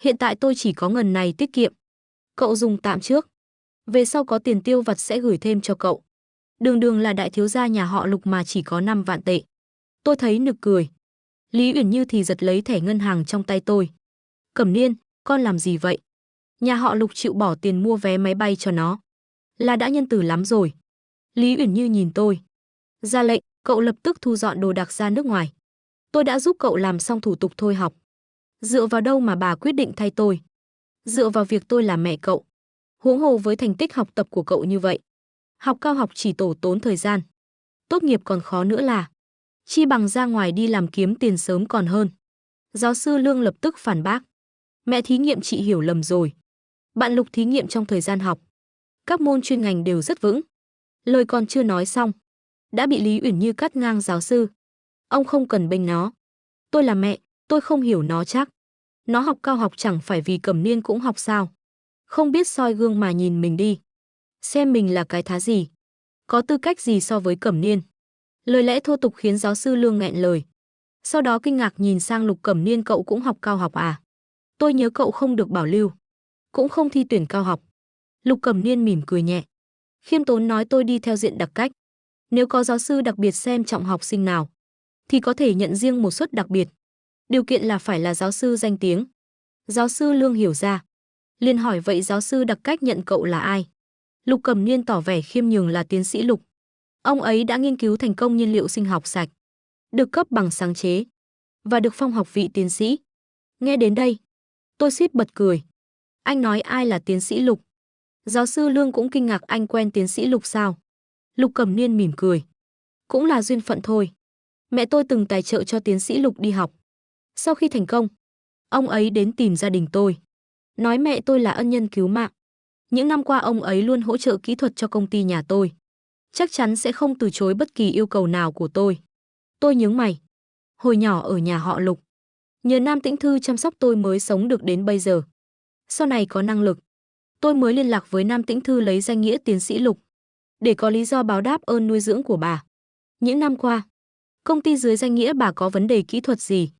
Hiện tại tôi chỉ có ngần này tiết kiệm. Cậu dùng tạm trước. Về sau có tiền tiêu vặt sẽ gửi thêm cho cậu. Đường đường là đại thiếu gia nhà họ Lục mà chỉ có 5 vạn tệ. Tôi thấy nực cười. Lý Uyển Như thì giật lấy thẻ ngân hàng trong tay tôi. Cẩm Niên, con làm gì vậy? Nhà họ Lục chịu bỏ tiền mua vé máy bay cho nó. Là đã nhân từ lắm rồi. Lý Uyển Như nhìn tôi. Ra lệnh, cậu lập tức thu dọn đồ đạc ra nước ngoài. Tôi đã giúp cậu làm xong thủ tục thôi học. Dựa vào đâu mà bà quyết định thay tôi? Dựa vào việc tôi là mẹ cậu. Huống hồ với thành tích học tập của cậu như vậy. Học cao học chỉ tổ tốn thời gian. Tốt nghiệp còn khó nữa là. Chi bằng ra ngoài đi làm kiếm tiền sớm còn hơn. Giáo sư Lương lập tức phản bác. Mẹ thí nghiệm chị hiểu lầm rồi. Bạn Lục thí nghiệm trong thời gian học. Các môn chuyên ngành đều rất vững. Lời còn chưa nói xong. Đã bị Lý Uyển Như cắt ngang giáo sư. Ông không cần bênh nó. Tôi là mẹ, tôi không hiểu nó chắc. Nó học cao học chẳng phải vì Cẩm Niên cũng học sao. Không biết soi gương mà nhìn mình đi. Xem mình là cái thá gì. Có tư cách gì so với Cẩm Niên. Lời lẽ thô tục khiến giáo sư Lương nghẹn lời. Sau đó kinh ngạc nhìn sang Lục Cẩm Niên, cậu cũng học cao học à? Tôi nhớ cậu không được bảo lưu. Cũng không thi tuyển cao học. Lục Cẩm Niên mỉm cười nhẹ. Khiêm tốn nói tôi đi theo diện đặc cách. Nếu có giáo sư đặc biệt xem trọng học sinh nào, thì có thể nhận riêng một suất đặc biệt. Điều kiện là phải là giáo sư danh tiếng. Giáo sư Lương hiểu ra. Liền hỏi vậy giáo sư đặc cách nhận cậu là ai? Lục Cẩm Niên tỏ vẻ khiêm nhường là tiến sĩ Lục. Ông ấy đã nghiên cứu thành công nhiên liệu sinh học sạch. Được cấp bằng sáng chế. Và được phong học vị tiến sĩ. Nghe đến đây, Tôi suýt bật cười. Anh nói ai là tiến sĩ Lục? Giáo sư Lương cũng kinh ngạc, anh quen tiến sĩ Lục sao? Lục Cẩm Niên mỉm cười. Cũng là duyên phận thôi. Mẹ tôi từng tài trợ cho tiến sĩ Lục đi học. Sau khi thành công, ông ấy đến tìm gia đình tôi. Nói mẹ tôi là ân nhân cứu mạng. Những năm qua ông ấy luôn hỗ trợ kỹ thuật cho công ty nhà tôi. Chắc chắn sẽ không từ chối bất kỳ yêu cầu nào của tôi. Tôi nhướng mày. Hồi nhỏ ở nhà họ Lục, nhờ Nam Tĩnh Thư chăm sóc tôi mới sống được đến bây giờ. Sau này có năng lực, tôi mới liên lạc với Nam Tĩnh Thư lấy danh nghĩa tiến sĩ Lục, để có lý do báo đáp ơn nuôi dưỡng của bà. Những năm qua, công ty dưới danh nghĩa bà có vấn đề kỹ thuật gì,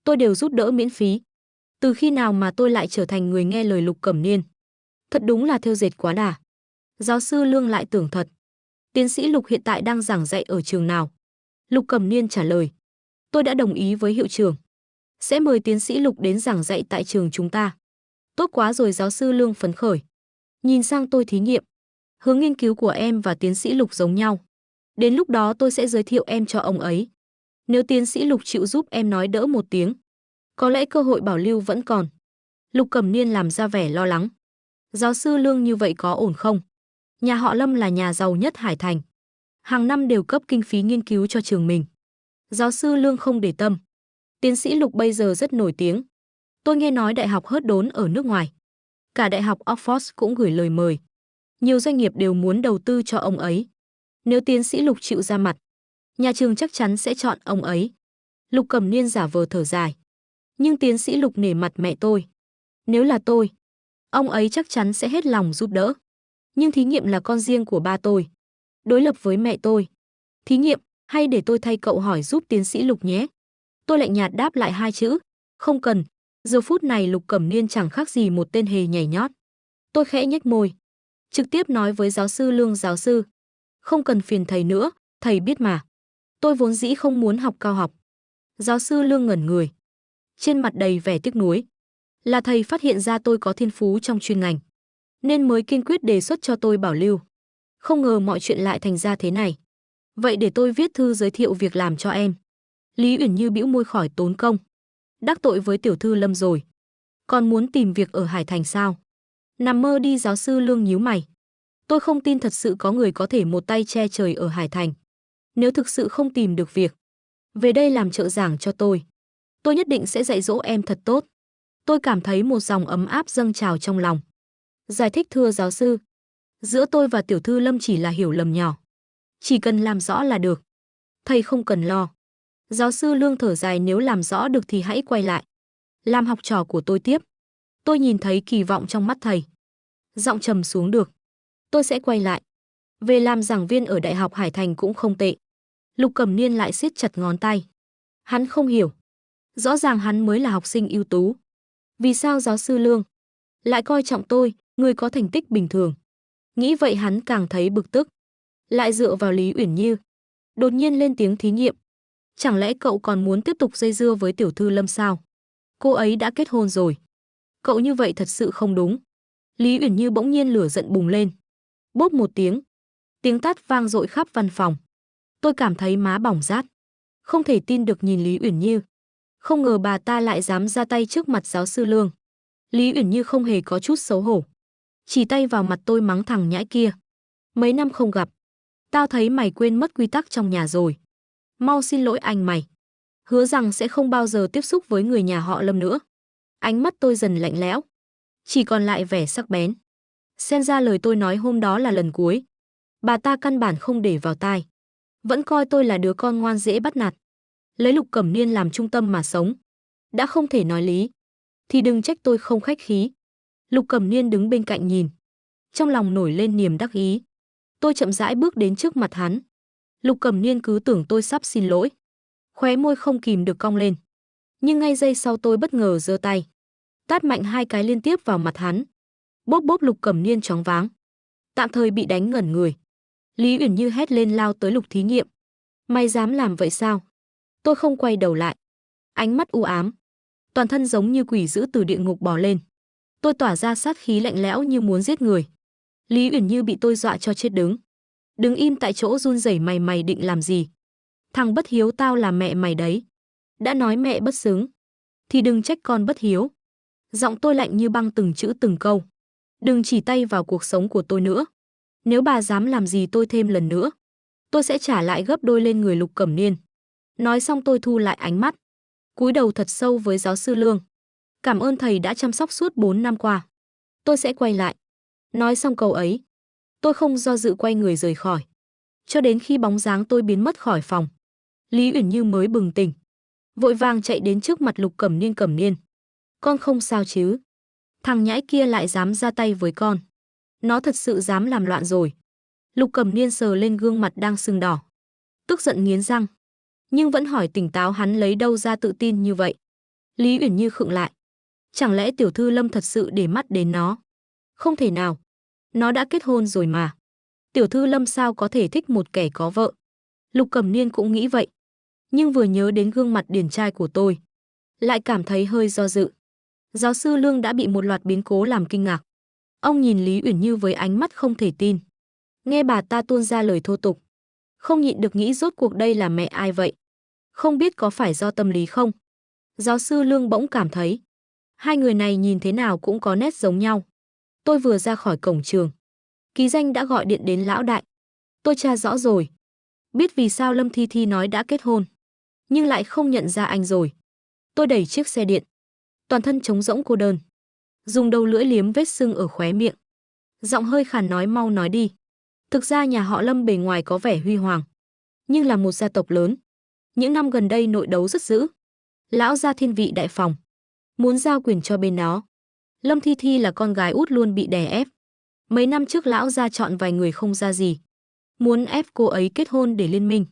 tôi đều giúp đỡ miễn phí. Từ khi nào mà tôi lại trở thành người nghe lời Lục Cẩm Niên? Thật đúng là thêu dệt quá đà. Giáo sư Lương lại tưởng thật. Tiến sĩ Lục hiện tại đang giảng dạy ở trường nào? Lục Cẩm Niên trả lời. Tôi đã đồng ý với hiệu trưởng. Sẽ mời tiến sĩ Lục đến giảng dạy tại trường chúng ta. Tốt quá rồi, giáo sư Lương phấn khởi. Nhìn sang tôi, thí nghiệm. Hướng nghiên cứu của em và tiến sĩ Lục giống nhau. Đến lúc đó tôi sẽ giới thiệu em cho ông ấy. Nếu tiến sĩ Lục chịu giúp em nói đỡ một tiếng, có lẽ cơ hội bảo lưu vẫn còn. Lục Cẩm Niên làm ra vẻ lo lắng. Giáo sư Lương như vậy có ổn không? Nhà họ Lâm là nhà giàu nhất Hải Thành. Hàng năm đều cấp kinh phí nghiên cứu cho trường mình. Giáo sư Lương không để tâm. Tiến sĩ Lục bây giờ rất nổi tiếng. Tôi nghe nói đại học hớt đốn ở nước ngoài. Cả đại học Oxford cũng gửi lời mời. Nhiều doanh nghiệp đều muốn đầu tư cho ông ấy. Nếu tiến sĩ Lục chịu ra mặt, nhà trường chắc chắn sẽ chọn ông ấy. Lục Cẩm Niên giả vờ thở dài. Nhưng tiến sĩ Lục nể mặt mẹ tôi. Nếu là tôi, ông ấy chắc chắn sẽ hết lòng giúp đỡ. Nhưng thí nghiệm là con riêng của ba tôi, đối lập với mẹ tôi. Thí nghiệm, hay để tôi thay cậu hỏi giúp tiến sĩ Lục nhé. Tôi lạnh nhạt đáp lại hai chữ. Không cần. Giờ phút này Lục Cẩm Niên chẳng khác gì một tên hề nhảy nhót. Tôi khẽ nhếch môi. Trực tiếp nói với giáo sư Lương, giáo sư. Không cần phiền thầy nữa, thầy biết mà. Tôi vốn dĩ không muốn học cao học. Giáo sư Lương ngẩn người. Trên mặt đầy vẻ tiếc nuối. Là thầy phát hiện ra tôi có thiên phú trong chuyên ngành, nên mới kiên quyết đề xuất cho tôi bảo lưu. Không ngờ mọi chuyện lại thành ra thế này. Vậy để tôi viết thư giới thiệu việc làm cho em. Lý Uyển Như bĩu môi khỏi tốn công. Đắc tội với tiểu thư Lâm rồi. Còn muốn tìm việc ở Hải Thành sao? Nằm mơ đi, giáo sư Lương nhíu mày. Tôi không tin thật sự có người có thể một tay che trời ở Hải Thành. Nếu thực sự không tìm được việc, về đây làm trợ giảng cho tôi. Tôi nhất định sẽ dạy dỗ em thật tốt. Tôi cảm thấy một dòng ấm áp dâng trào trong lòng. Giải thích, thưa giáo sư. Giữa tôi và tiểu thư Lâm chỉ là hiểu lầm nhỏ. Chỉ cần làm rõ là được. Thầy không cần lo. Giáo sư Lương thở dài, nếu làm rõ được thì hãy quay lại. Làm học trò của tôi tiếp. Tôi nhìn thấy kỳ vọng trong mắt thầy. Giọng trầm xuống, được. Tôi sẽ quay lại. Về làm giảng viên ở Đại học Hải Thành cũng không tệ. Lục Cẩm Niên lại siết chặt ngón tay. Hắn không hiểu. Rõ ràng hắn mới là học sinh ưu tú. Vì sao giáo sư Lương lại coi trọng tôi, người có thành tích bình thường? Nghĩ vậy hắn càng thấy bực tức. Lại dựa vào Lý Uyển Như. Đột nhiên lên tiếng, thí nghiệm. Chẳng lẽ cậu còn muốn tiếp tục dây dưa với tiểu thư Lâm sao? Cô ấy đã kết hôn rồi. Cậu như vậy thật sự không đúng. Lý Uyển Như bỗng nhiên lửa giận bùng lên. Bốp một tiếng. Tiếng tát vang dội khắp văn phòng. Tôi cảm thấy má bỏng rát. Không thể tin được nhìn Lý Uyển Như. Không ngờ bà ta lại dám ra tay trước mặt giáo sư Lương. Lý Uyển Như không hề có chút xấu hổ. Chỉ tay vào mặt tôi mắng, thằng nhãi kia. Mấy năm không gặp. Tao thấy mày quên mất quy tắc trong nhà rồi. Mau xin lỗi anh mày. Hứa rằng sẽ không bao giờ tiếp xúc với người nhà họ Lâm nữa. Ánh mắt tôi dần lạnh lẽo. Chỉ còn lại vẻ sắc bén. Xem ra lời tôi nói hôm đó là lần cuối. Bà ta căn bản không để vào tai. Vẫn coi tôi là đứa con ngoan dễ bắt nạt. Lấy Lục Cẩm Niên làm trung tâm mà sống. Đã không thể nói lý, thì đừng trách tôi không khách khí. Lục Cẩm Niên đứng bên cạnh nhìn. Trong lòng nổi lên niềm đắc ý. Tôi chậm rãi bước đến trước mặt hắn. Lục Cẩm Niên cứ tưởng tôi sắp xin lỗi. Khóe môi không kìm được cong lên. Nhưng ngay giây sau tôi bất ngờ giơ tay. Tát mạnh hai cái liên tiếp vào mặt hắn. Bốp bốp, Lục Cẩm Niên choáng váng. Tạm thời bị đánh ngẩn người. Lý Uyển Như hét lên, lao tới Lục thí nghiệm. Mày dám làm vậy sao? Tôi không quay đầu lại. Ánh mắt u ám. Toàn thân giống như quỷ dữ từ địa ngục bò lên. Tôi tỏa ra sát khí lạnh lẽo như muốn giết người. Lý Uyển Như bị tôi dọa cho chết đứng. Đứng im tại chỗ run rẩy, mày định làm gì? Thằng bất hiếu, tao là mẹ mày đấy. Đã nói mẹ bất xứng, thì đừng trách con bất hiếu. Giọng tôi lạnh như băng từng chữ từng câu. Đừng chỉ tay vào cuộc sống của tôi nữa. Nếu bà dám làm gì tôi thêm lần nữa, tôi sẽ trả lại gấp đôi lên người Lục Cẩm Niên. Nói xong tôi thu lại ánh mắt, cúi đầu thật sâu với giáo sư Lương. Cảm ơn thầy đã chăm sóc suốt 4 năm qua. Tôi sẽ quay lại. Nói xong câu ấy, tôi không do dự quay người rời khỏi. Cho đến khi bóng dáng tôi biến mất khỏi phòng, Lý Uyển Như mới bừng tỉnh, vội vàng chạy đến trước mặt Lục Cẩm Niên. Cẩm Niên, con không sao chứ? Thằng nhãi kia lại dám ra tay với con. Nó thật sự dám làm loạn rồi. Lục Cẩm Niên sờ lên gương mặt đang sưng đỏ, tức giận nghiến răng, nhưng vẫn hỏi tỉnh táo hắn lấy đâu ra tự tin như vậy. Lý Uyển Như khựng lại. Chẳng lẽ tiểu thư Lâm thật sự để mắt đến nó? Không thể nào. Nó đã kết hôn rồi mà. Tiểu thư Lâm sao có thể thích một kẻ có vợ? Lục Cẩm Niên cũng nghĩ vậy. Nhưng vừa nhớ đến gương mặt điển trai của tôi, lại cảm thấy hơi do dự. Giáo sư Lương đã bị một loạt biến cố làm kinh ngạc. Ông nhìn Lý Uyển Như với ánh mắt không thể tin. Nghe bà ta tuôn ra lời thô tục, không nhịn được nghĩ rốt cuộc đây là mẹ ai vậy? Không biết có phải do tâm lý không? Giáo sư Lương bỗng cảm thấy hai người này nhìn thế nào cũng có nét giống nhau. Tôi vừa ra khỏi cổng trường, ký danh đã gọi điện đến lão đại. Tôi tra rõ rồi, biết vì sao Lâm Thi Thi nói đã kết hôn, nhưng lại không nhận ra anh rồi. Tôi đẩy chiếc xe điện, toàn thân trống rỗng cô đơn, dùng đầu lưỡi liếm vết sưng ở khóe miệng. Giọng hơi khàn nói mau nói đi. Thực ra nhà họ Lâm bề ngoài có vẻ huy hoàng, nhưng là một gia tộc lớn. Những năm gần đây nội đấu rất dữ. Lão gia thiên vị đại phòng, muốn giao quyền cho bên đó. Lâm Thi Thi là con gái út luôn bị đè ép. Mấy năm trước lão gia chọn vài người không ra gì, muốn ép cô ấy kết hôn để liên minh.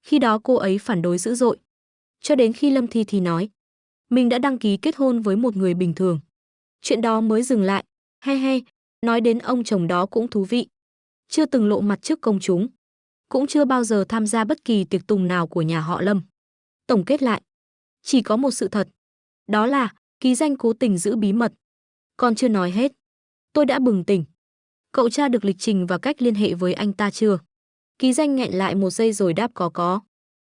Khi đó cô ấy phản đối dữ dội. Cho đến khi Lâm Thi Thi nói mình đã đăng ký kết hôn với một người bình thường, chuyện đó mới dừng lại. He he, nói đến ông chồng đó cũng thú vị. Chưa từng lộ mặt trước công chúng, cũng chưa bao giờ tham gia bất kỳ tiệc tùng nào của nhà họ Lâm. Tổng kết lại, chỉ có một sự thật, đó là ký danh cố tình giữ bí mật. Còn chưa nói hết, tôi đã bừng tỉnh. Cậu tra được lịch trình và cách liên hệ với anh ta chưa? Ký danh nghẹn lại một giây rồi đáp có.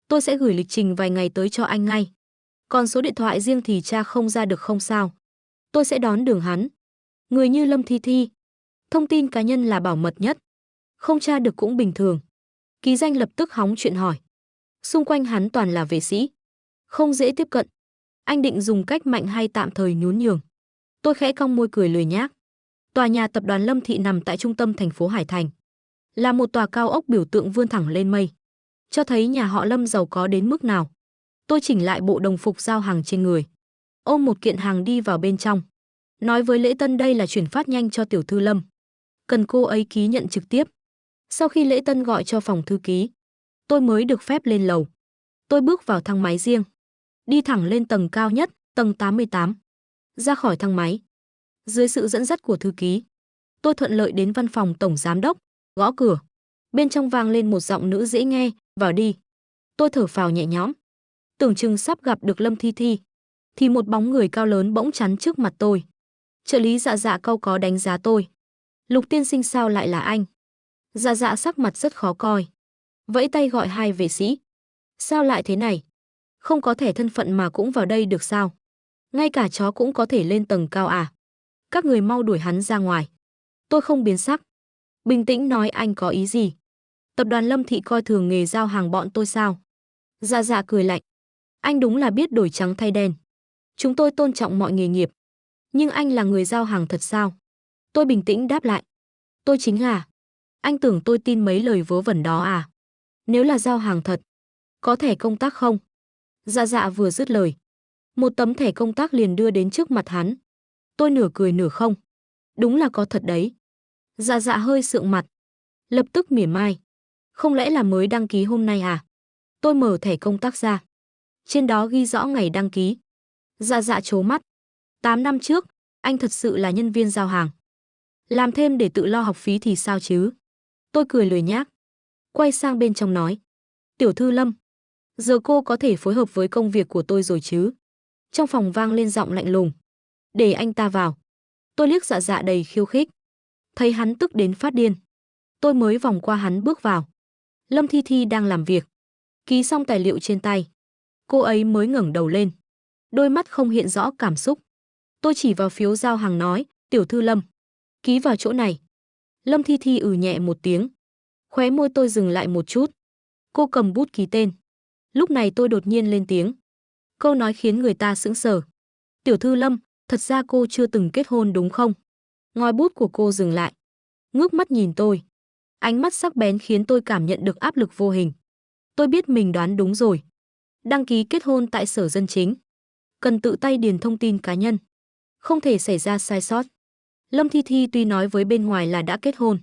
Tôi sẽ gửi lịch trình vài ngày tới cho anh ngay. Còn số điện thoại riêng thì tra không ra được không sao. Tôi sẽ đón đường hắn. Người như Lâm Thi Thi, thông tin cá nhân là bảo mật nhất. Không tra được cũng bình thường. Ký danh lập tức hóng chuyện hỏi. Xung quanh hắn toàn là vệ sĩ, không dễ tiếp cận. Anh định dùng cách mạnh hay tạm thời nhún nhường? Tôi khẽ cong môi cười lười nhác. Tòa nhà tập đoàn Lâm Thị nằm tại trung tâm thành phố Hải Thành, là một tòa cao ốc biểu tượng vươn thẳng lên mây, cho thấy nhà họ Lâm giàu có đến mức nào. Tôi chỉnh lại bộ đồng phục giao hàng trên người, ôm một kiện hàng đi vào bên trong, nói với Lễ Tân đây là chuyển phát nhanh cho tiểu thư Lâm, cần cô ấy ký nhận trực tiếp. Sau khi Lễ Tân gọi cho phòng thư ký, tôi mới được phép lên lầu. Tôi bước vào thang máy riêng, đi thẳng lên tầng cao nhất, tầng 88. Ra khỏi thang máy, dưới sự dẫn dắt của thư ký, tôi thuận lợi đến văn phòng tổng giám đốc, gõ cửa. Bên trong vang lên một giọng nữ dễ nghe, vào đi. Tôi thở phào nhẹ nhõm. Tưởng chừng sắp gặp được Lâm Thi Thi, thì một bóng người cao lớn bỗng chắn trước mặt tôi. Trợ lý Dạ Dạ cau có đánh giá tôi. Lục tiên sinh sao lại là anh? Dạ Dạ sắc mặt rất khó coi, vẫy tay gọi hai vệ sĩ. Sao lại thế này? Không có thẻ thân phận mà cũng vào đây được sao? Ngay cả chó cũng có thể lên tầng cao à? Các người mau đuổi hắn ra ngoài. Tôi không biến sắc, bình tĩnh nói anh có ý gì? Tập đoàn Lâm Thị coi thường nghề giao hàng bọn tôi sao? Dạ Dạ cười lạnh. Anh đúng là biết đổi trắng thay đen. Chúng tôi tôn trọng mọi nghề nghiệp. Nhưng anh là người giao hàng thật sao? Tôi bình tĩnh đáp lại. Tôi chính là. Anh tưởng tôi tin mấy lời vớ vẩn đó à? Nếu là giao hàng thật, có thẻ công tác không? Dạ Dạ vừa dứt lời, một tấm thẻ công tác liền đưa đến trước mặt hắn. Tôi nửa cười nửa không. Đúng là có thật đấy. Dạ Dạ hơi sượng mặt, lập tức mỉa mai. Không lẽ là mới đăng ký hôm nay à? Tôi mở thẻ công tác ra, trên đó ghi rõ ngày đăng ký. Dạ Dạ trố mắt. 8 năm trước, anh thật sự là nhân viên giao hàng. Làm thêm để tự lo học phí thì sao chứ? Tôi cười lười nhác, quay sang bên trong nói. Tiểu thư Lâm, giờ cô có thể phối hợp với công việc của tôi rồi chứ? Trong phòng vang lên giọng lạnh lùng. Để anh ta vào. Tôi liếc Dạ Dạ đầy khiêu khích. Thấy hắn tức đến phát điên, tôi mới vòng qua hắn bước vào. Lâm Thi Thi đang làm việc, ký xong tài liệu trên tay. Cô ấy mới ngẩng đầu lên, đôi mắt không hiện rõ cảm xúc. Tôi chỉ vào phiếu giao hàng nói, tiểu thư Lâm, ký vào chỗ này. Lâm Thi Thi nhẹ một tiếng. Khóe môi tôi dừng lại một chút. Cô cầm bút ký tên. Lúc này tôi đột nhiên lên tiếng. Câu nói khiến người ta sững sờ. Tiểu thư Lâm, thật ra cô chưa từng kết hôn đúng không? Ngòi bút của cô dừng lại. Ngước mắt nhìn tôi. Ánh mắt sắc bén khiến tôi cảm nhận được áp lực vô hình. Tôi biết mình đoán đúng rồi. Đăng ký kết hôn tại Sở Dân Chính. Cần tự tay điền thông tin cá nhân. Không thể xảy ra sai sót. Lâm Thi Thi tuy nói với bên ngoài là đã kết hôn,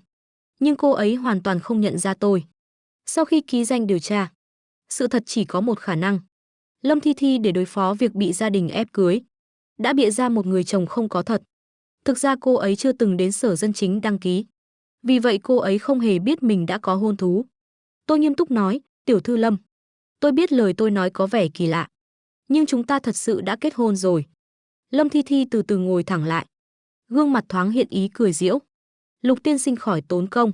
nhưng cô ấy hoàn toàn không nhận ra tôi. Sau khi ký danh điều tra, sự thật chỉ có một khả năng. Lâm Thi Thi để đối phó việc bị gia đình ép cưới, đã bịa ra một người chồng không có thật. Thực ra cô ấy chưa từng đến Sở Dân Chính đăng ký. Vì vậy cô ấy không hề biết mình đã có hôn thú. Tôi nghiêm túc nói, tiểu thư Lâm, tôi biết lời tôi nói có vẻ kỳ lạ, nhưng chúng ta thật sự đã kết hôn rồi. Lâm Thi Thi từ từ ngồi thẳng lại. Gương mặt thoáng hiện ý cười giễu. Lục tiên sinh khỏi tốn công.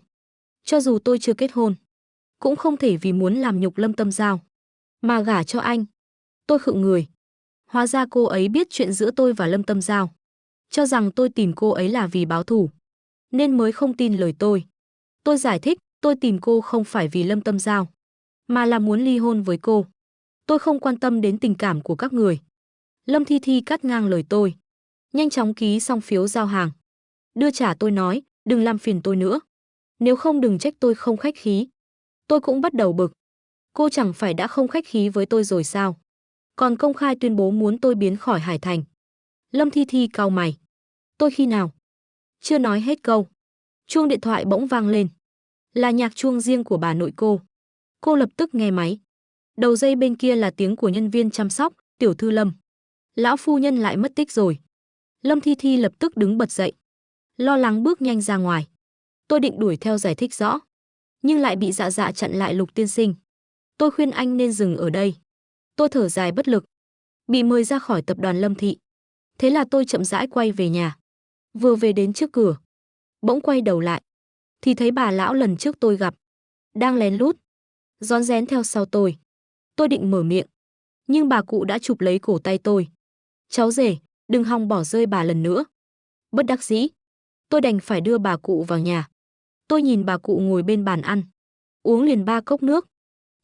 Cho dù tôi chưa kết hôn, cũng không thể vì muốn làm nhục Lâm Tâm Giao mà gả cho anh. Tôi khựng người. Hóa ra cô ấy biết chuyện giữa tôi và Lâm Tâm Giao. Cho rằng tôi tìm cô ấy là vì báo thù, nên mới không tin lời tôi. Tôi giải thích, tôi tìm cô không phải vì Lâm Tâm Giao, mà là muốn ly hôn với cô. Tôi không quan tâm đến tình cảm của các người. Lâm Thi Thi cắt ngang lời tôi. Nhanh chóng ký xong phiếu giao hàng. Đưa trả tôi nói, đừng làm phiền tôi nữa. Nếu không đừng trách tôi không khách khí. Tôi cũng bắt đầu bực. Cô chẳng phải đã không khách khí với tôi rồi sao? Còn công khai tuyên bố muốn tôi biến khỏi Hải Thành. Lâm Thi Thi cau mày. Tôi khi nào? Chưa nói hết câu. Chuông điện thoại bỗng vang lên. Là nhạc chuông riêng của bà nội cô. Cô lập tức nghe máy. Đầu dây bên kia là tiếng của nhân viên chăm sóc, tiểu thư Lâm. Lão phu nhân lại mất tích rồi. Lâm Thi Thi lập tức đứng bật dậy. Lo lắng bước nhanh ra ngoài. Tôi định đuổi theo giải thích rõ, nhưng lại bị Dạ Dạ chặn lại. Lục tiên sinh, tôi khuyên anh nên dừng ở đây. Tôi thở dài bất lực. Bị mời ra khỏi tập đoàn Lâm Thị. Thế là tôi chậm rãi quay về nhà. Vừa về đến trước cửa, bỗng quay đầu lại, thì thấy bà lão lần trước tôi gặp, đang lén lút, rón rén theo sau tôi. Tôi định mở miệng, nhưng bà cụ đã chụp lấy cổ tay tôi. Cháu rể, đừng hòng bỏ rơi bà lần nữa. Bất đắc dĩ, tôi đành phải đưa bà cụ vào nhà. Tôi nhìn bà cụ ngồi bên bàn ăn, uống liền 3 cốc nước.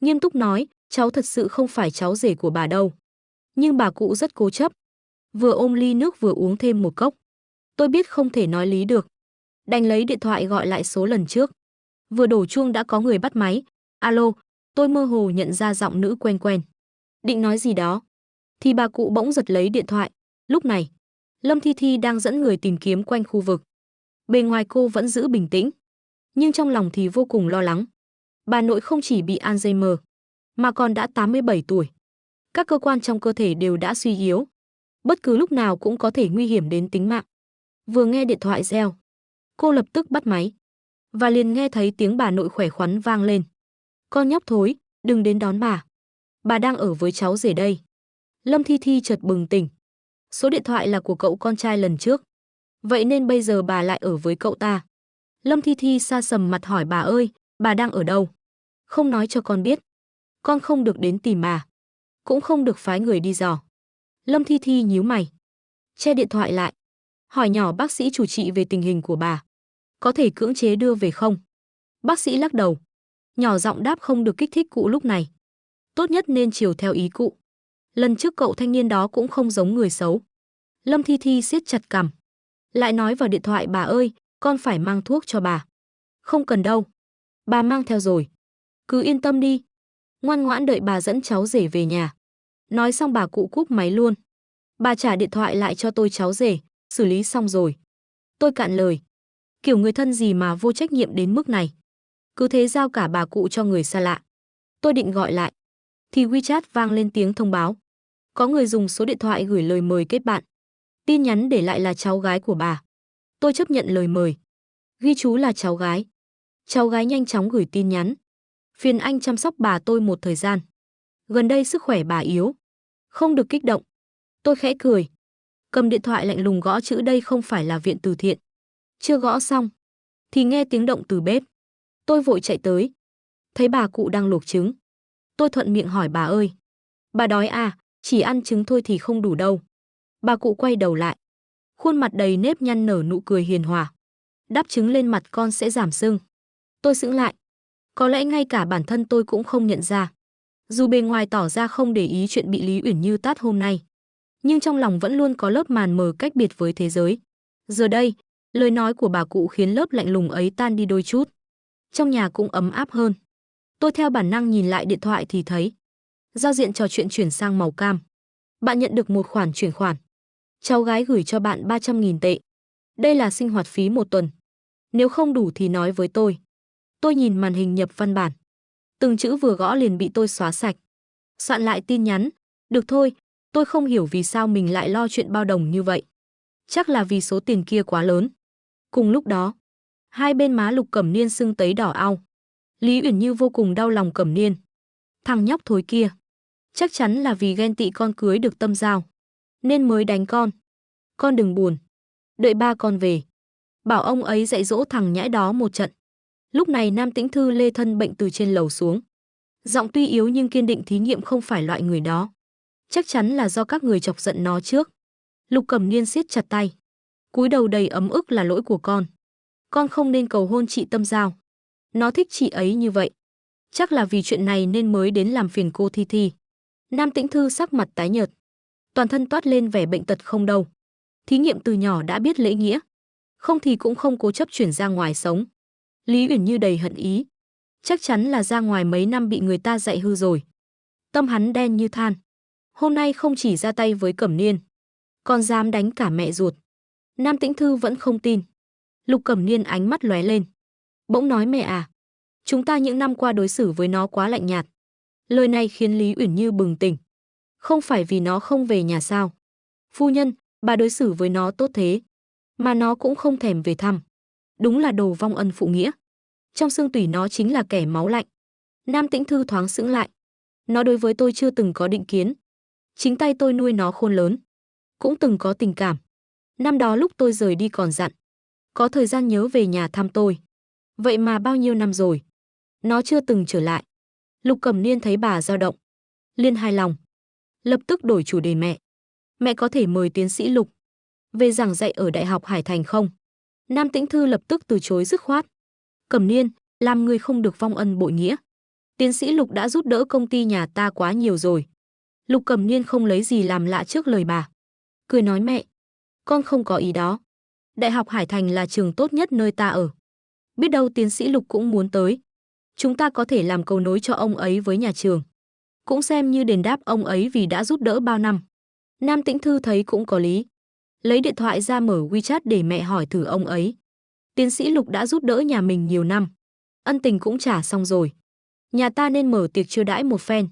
Nghiêm túc nói, cháu thật sự không phải cháu rể của bà đâu. Nhưng bà cụ rất cố chấp. Vừa ôm ly nước vừa uống thêm một cốc. Tôi biết không thể nói lý được. Đành lấy điện thoại gọi lại số lần trước. Vừa đổ chuông đã có người bắt máy. Alo, tôi mơ hồ nhận ra giọng nữ quen quen. Định nói gì đó, thì bà cụ bỗng giật lấy điện thoại. Lúc này, Lâm Thi Thi đang dẫn người tìm kiếm quanh khu vực. Bề ngoài cô vẫn giữ bình tĩnh, nhưng trong lòng thì vô cùng lo lắng. Bà nội không chỉ bị Alzheimer, mà còn đã 87 tuổi. Các cơ quan trong cơ thể đều đã suy yếu. Bất cứ lúc nào cũng có thể nguy hiểm đến tính mạng. Vừa nghe điện thoại reo, cô lập tức bắt máy. Và liền nghe thấy tiếng bà nội khỏe khoắn vang lên. Con nhóc thối, đừng đến đón bà. Bà đang ở với cháu rể đây. Lâm Thi Thi chợt bừng tỉnh. Số điện thoại là của cậu con trai lần trước. Vậy nên bây giờ bà lại ở với cậu ta. Lâm Thi Thi sa sầm mặt hỏi bà ơi, bà đang ở đâu? Không nói cho con biết. Con không được đến tìm bà. Cũng không được phái người đi dò. Lâm Thi Thi nhíu mày. Che điện thoại lại. Hỏi nhỏ bác sĩ chủ trị về tình hình của bà. Có thể cưỡng chế đưa về không? Bác sĩ lắc đầu. Nhỏ giọng đáp không được kích thích cụ lúc này. Tốt nhất nên chiều theo ý cụ. Lần trước cậu thanh niên đó cũng không giống người xấu. Lâm Thi Thi siết chặt cằm. Lại nói vào điện thoại bà ơi, con phải mang thuốc cho bà. Không cần đâu. Bà mang theo rồi. Cứ yên tâm đi. Ngoan ngoãn đợi bà dẫn cháu rể về nhà. Nói xong bà cụ cúp máy luôn. Bà trả điện thoại lại cho tôi cháu rể, xử lý xong rồi. Tôi cạn lời. Kiểu người thân gì mà vô trách nhiệm đến mức này. Cứ thế giao cả bà cụ cho người xa lạ. Tôi định gọi lại, thì WeChat vang lên tiếng thông báo. Có người dùng số điện thoại gửi lời mời kết bạn. Tin nhắn để lại là cháu gái của bà. Tôi chấp nhận lời mời. Ghi chú là cháu gái. Cháu gái nhanh chóng gửi tin nhắn. Phiền anh chăm sóc bà tôi một thời gian. Gần đây sức khỏe bà yếu. Không được kích động. Tôi khẽ cười. Cầm điện thoại lạnh lùng gõ chữ đây không phải là viện từ thiện. Chưa gõ xong, thì nghe tiếng động từ bếp. Tôi vội chạy tới. Thấy bà cụ đang luộc trứng. Tôi thuận miệng hỏi bà ơi. Bà đói à, chỉ ăn trứng thôi thì không đủ đâu. Bà cụ quay đầu lại. Khuôn mặt đầy nếp nhăn nở nụ cười hiền hòa. Đắp trứng lên mặt con sẽ giảm sưng. Tôi sững lại. Có lẽ ngay cả bản thân tôi cũng không nhận ra. Dù bề ngoài tỏ ra không để ý chuyện bị Lý Uyển Như tát hôm nay, nhưng trong lòng vẫn luôn có lớp màn mờ cách biệt với thế giới. Giờ đây, lời nói của bà cụ khiến lớp lạnh lùng ấy tan đi đôi chút. Trong nhà cũng ấm áp hơn. Tôi theo bản năng nhìn lại điện thoại thì thấy giao diện trò chuyện chuyển sang màu cam. Bạn nhận được một khoản chuyển khoản. Cháu gái gửi cho bạn 300.000 tệ. Đây là sinh hoạt phí một tuần. Nếu không đủ thì nói với tôi. Tôi nhìn màn hình nhập văn bản. Từng chữ vừa gõ liền bị tôi xóa sạch. Soạn lại tin nhắn. Được thôi, tôi không hiểu vì sao mình lại lo chuyện bao đồng như vậy. Chắc là vì số tiền kia quá lớn. Cùng lúc đó, hai bên má Lục Cẩm Niên sưng tấy đỏ ao. Lý Uyển Như vô cùng đau lòng Cẩm Niên. Thằng nhóc thối kia. Chắc chắn là vì ghen tị con cưới được Tâm Giao. Nên mới đánh con. Con đừng buồn. Đợi ba con về. Bảo ông ấy dạy dỗ thằng nhãi đó một trận. Lúc này Nam Tĩnh Thư lê thân bệnh từ trên lầu xuống. Giọng tuy yếu nhưng kiên định thí nghiệm không phải loại người đó. Chắc chắn là do các người chọc giận nó trước. Lục Cẩm Niên siết chặt tay. Cúi đầu đầy ấm ức là lỗi của con. Con không nên cầu hôn chị Tâm Giao. Nó thích chị ấy như vậy. Chắc là vì chuyện này nên mới đến làm phiền cô Thi Thi. Nam Tĩnh Thư sắc mặt tái nhợt. Toàn thân toát lên vẻ bệnh tật không đâu. Thí nghiệm từ nhỏ đã biết lễ nghĩa. Không thì cũng không cố chấp chuyển ra ngoài sống. Lý Uyển Như đầy hận ý. Chắc chắn là ra ngoài mấy năm bị người ta dạy hư rồi. Tâm hắn đen như than. Hôm nay không chỉ ra tay với Cẩm Niên, còn dám đánh cả mẹ ruột. Nam Tĩnh Thư vẫn không tin. Lục Cẩm Niên ánh mắt lóe lên. Bỗng nói mẹ à, chúng ta những năm qua đối xử với nó quá lạnh nhạt. Lời này khiến Lý Uyển Như bừng tỉnh. Không phải vì nó không về nhà sao? Phu nhân, bà đối xử với nó tốt thế, mà nó cũng không thèm về thăm. Đúng là đồ vong ân phụ nghĩa. Trong xương tủy nó chính là kẻ máu lạnh. Nam Tĩnh Thư thoáng sững lại. Nó đối với tôi chưa từng có định kiến. Chính tay tôi nuôi nó khôn lớn. Cũng từng có tình cảm. Năm đó lúc tôi rời đi còn dặn. Có thời gian nhớ về nhà thăm tôi. Vậy mà bao nhiêu năm rồi, nó chưa từng trở lại. Lục Cẩm Niên thấy bà dao động. Liên hài lòng. Lập tức đổi chủ đề mẹ. Mẹ có thể mời tiến sĩ Lục về giảng dạy ở Đại học Hải Thành không? Nam Tĩnh Thư lập tức từ chối dứt khoát. Cẩm Niên, làm người không được vong ân bội nghĩa. Tiến sĩ Lục đã giúp đỡ công ty nhà ta quá nhiều rồi. Lục Cẩm Niên không lấy gì làm lạ trước lời bà. Cười nói mẹ, con không có ý đó. Đại học Hải Thành là trường tốt nhất nơi ta ở. Biết đâu tiến sĩ Lục cũng muốn tới. Chúng ta có thể làm cầu nối cho ông ấy với nhà trường. Cũng xem như đền đáp ông ấy vì đã giúp đỡ bao năm. Nam Tĩnh Thư thấy cũng có lý. Lấy điện thoại ra mở WeChat để mẹ hỏi thử ông ấy. Tiến sĩ Lục đã giúp đỡ nhà mình nhiều năm. Ân tình cũng trả xong rồi. Nhà ta nên mở tiệc chiêu đãi một phen.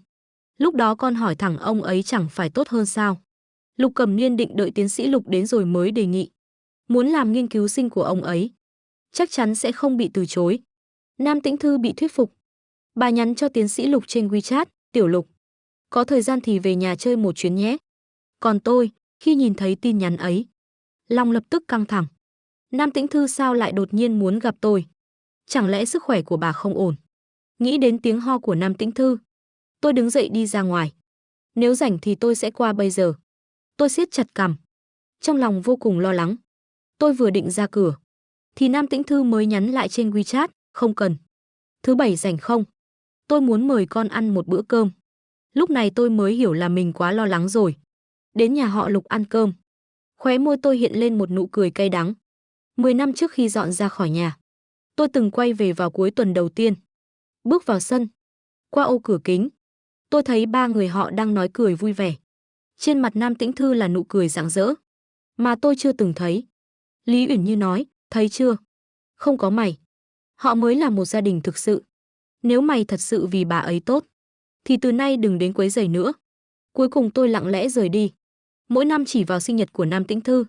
Lúc đó con hỏi thẳng ông ấy chẳng phải tốt hơn sao? Lục Cẩm Niên định đợi tiến sĩ Lục đến rồi mới đề nghị. Muốn làm nghiên cứu sinh của ông ấy, chắc chắn sẽ không bị từ chối. Nam Tĩnh Thư bị thuyết phục. Bà nhắn cho tiến sĩ Lục trên WeChat, Tiểu Lục, có thời gian thì về nhà chơi một chuyến nhé. Còn tôi, khi nhìn thấy tin nhắn ấy, lòng lập tức căng thẳng. Nam Tĩnh Thư sao lại đột nhiên muốn gặp tôi? Chẳng lẽ sức khỏe của bà không ổn? Nghĩ đến tiếng ho của Nam Tĩnh Thư, tôi đứng dậy đi ra ngoài. Nếu rảnh thì tôi sẽ qua bây giờ. Tôi siết chặt cằm, trong lòng vô cùng lo lắng. Tôi vừa định ra cửa, thì Nam Tĩnh Thư mới nhắn lại trên WeChat, không cần. Thứ bảy rảnh không? Tôi muốn mời con ăn một bữa cơm. Lúc này tôi mới hiểu là mình quá lo lắng rồi. Đến nhà họ Lục ăn cơm. Khóe môi tôi hiện lên một nụ cười cay đắng. 10 năm trước khi dọn ra khỏi nhà, tôi từng quay về vào cuối tuần đầu tiên. Bước vào sân, qua ô cửa kính, tôi thấy ba người họ đang nói cười vui vẻ. Trên mặt Nam Tĩnh Thư là nụ cười rạng rỡ, mà tôi chưa từng thấy. Lý Uyển Như nói, thấy chưa? Không có mày. Họ mới là một gia đình thực sự. Nếu mày thật sự vì bà ấy tốt, thì từ nay đừng đến quấy rầy nữa. Cuối cùng tôi lặng lẽ rời đi. Mỗi năm chỉ vào sinh nhật của Nam Tĩnh Thư,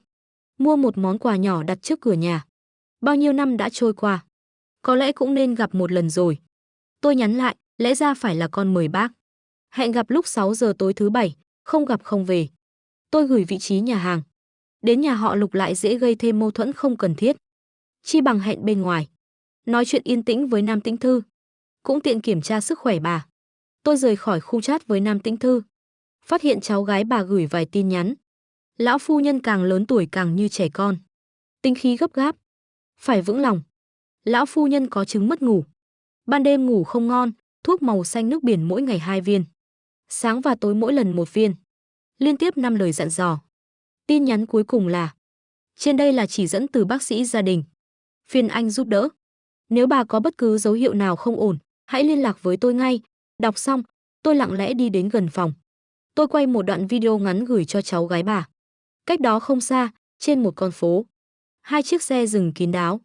mua một món quà nhỏ đặt trước cửa nhà. Bao nhiêu năm đã trôi qua, có lẽ cũng nên gặp một lần rồi. Tôi nhắn lại, lẽ ra phải là con mời bác. Hẹn gặp lúc 6 giờ tối thứ bảy, không gặp không về. Tôi gửi vị trí nhà hàng. Đến nhà họ Lục lại dễ gây thêm mâu thuẫn không cần thiết. Chi bằng hẹn bên ngoài. Nói chuyện yên tĩnh với Nam Tĩnh Thư. Cũng tiện kiểm tra sức khỏe bà. Tôi rời khỏi khu chat với Nam Tĩnh Thư. Phát hiện cháu gái bà gửi vài tin nhắn. Lão phu nhân càng lớn tuổi càng như trẻ con. Tính khí gấp gáp. Phải vững lòng. Lão phu nhân có chứng mất ngủ. Ban đêm ngủ không ngon, thuốc màu xanh nước biển mỗi ngày 2 viên. Sáng và tối mỗi lần 1 viên. Liên tiếp 5 lời dặn dò. Tin nhắn cuối cùng là: trên đây là chỉ dẫn từ bác sĩ gia đình. Phiền anh giúp đỡ. Nếu bà có bất cứ dấu hiệu nào không ổn, hãy liên lạc với tôi ngay. Đọc xong, tôi lặng lẽ đi đến gần phòng. Tôi quay một đoạn video ngắn gửi cho cháu gái bà. Cách đó không xa, trên một con phố, 2 chiếc xe dừng kín đáo.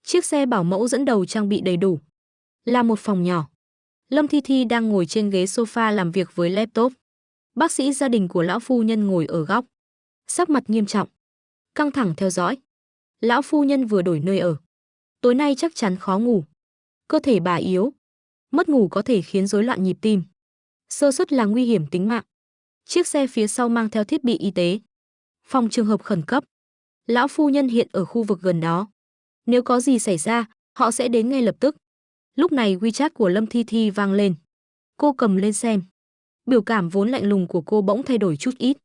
Chiếc xe bảo mẫu dẫn đầu trang bị đầy đủ. Là một phòng nhỏ. Lâm Thi Thi đang ngồi trên ghế sofa làm việc với laptop. Bác sĩ gia đình của lão phu nhân ngồi ở góc. Sắc mặt nghiêm trọng. Căng thẳng theo dõi. Lão phu nhân vừa đổi nơi ở. Tối nay chắc chắn khó ngủ. Cơ thể bà yếu. Mất ngủ có thể khiến rối loạn nhịp tim. Sơ suất là nguy hiểm tính mạng. Chiếc xe phía sau mang theo thiết bị y tế. Phòng trường hợp khẩn cấp. Lão phu nhân hiện ở khu vực gần đó. Nếu có gì xảy ra, họ sẽ đến ngay lập tức. Lúc này WeChat của Lâm Thi Thi vang lên. Cô cầm lên xem. Biểu cảm vốn lạnh lùng của cô bỗng thay đổi chút ít.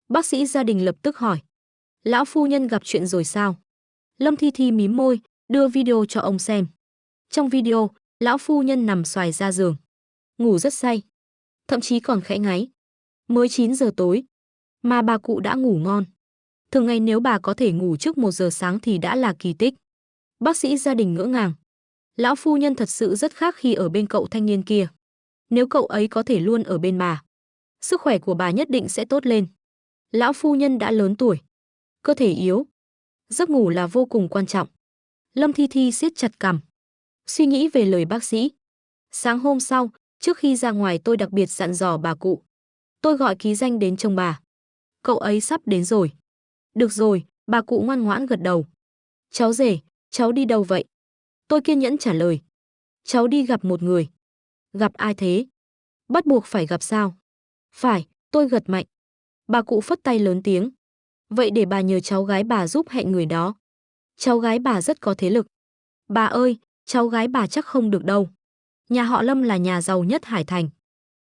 Bác sĩ gia đình lập tức hỏi: lão phu nhân gặp chuyện rồi sao? Lâm Thi Thi mím môi, đưa video cho ông xem. Trong video, lão phu nhân nằm xoài ra giường. Ngủ rất say. Thậm chí còn khẽ ngáy. Mới 9 giờ tối. Mà bà cụ đã ngủ ngon. Thường ngày nếu bà có thể ngủ trước 1 giờ sáng thì đã là kỳ tích. Bác sĩ gia đình ngỡ ngàng. Lão phu nhân thật sự rất khác khi ở bên cậu thanh niên kia. Nếu cậu ấy có thể luôn ở bên bà, sức khỏe của bà nhất định sẽ tốt lên. Lão phu nhân đã lớn tuổi, cơ thể yếu. Giấc ngủ là vô cùng quan trọng. Lâm Thi Thi siết chặt cằm, suy nghĩ về lời bác sĩ. Sáng hôm sau, trước khi ra ngoài tôi đặc biệt dặn dò bà cụ. Tôi gọi ký danh đến trông bà. Cậu ấy sắp đến rồi. Được rồi, bà cụ ngoan ngoãn gật đầu. Cháu rể, cháu đi đâu vậy? Tôi kiên nhẫn trả lời. Cháu đi gặp một người. Gặp ai thế? Bắt buộc phải gặp sao? Phải, tôi gật mạnh. Bà cụ phất tay lớn tiếng. Vậy để bà nhờ cháu gái bà giúp hẹn người đó. Cháu gái bà rất có thế lực. Bà ơi, cháu gái bà chắc không được đâu. Nhà họ Lâm là nhà giàu nhất Hải Thành.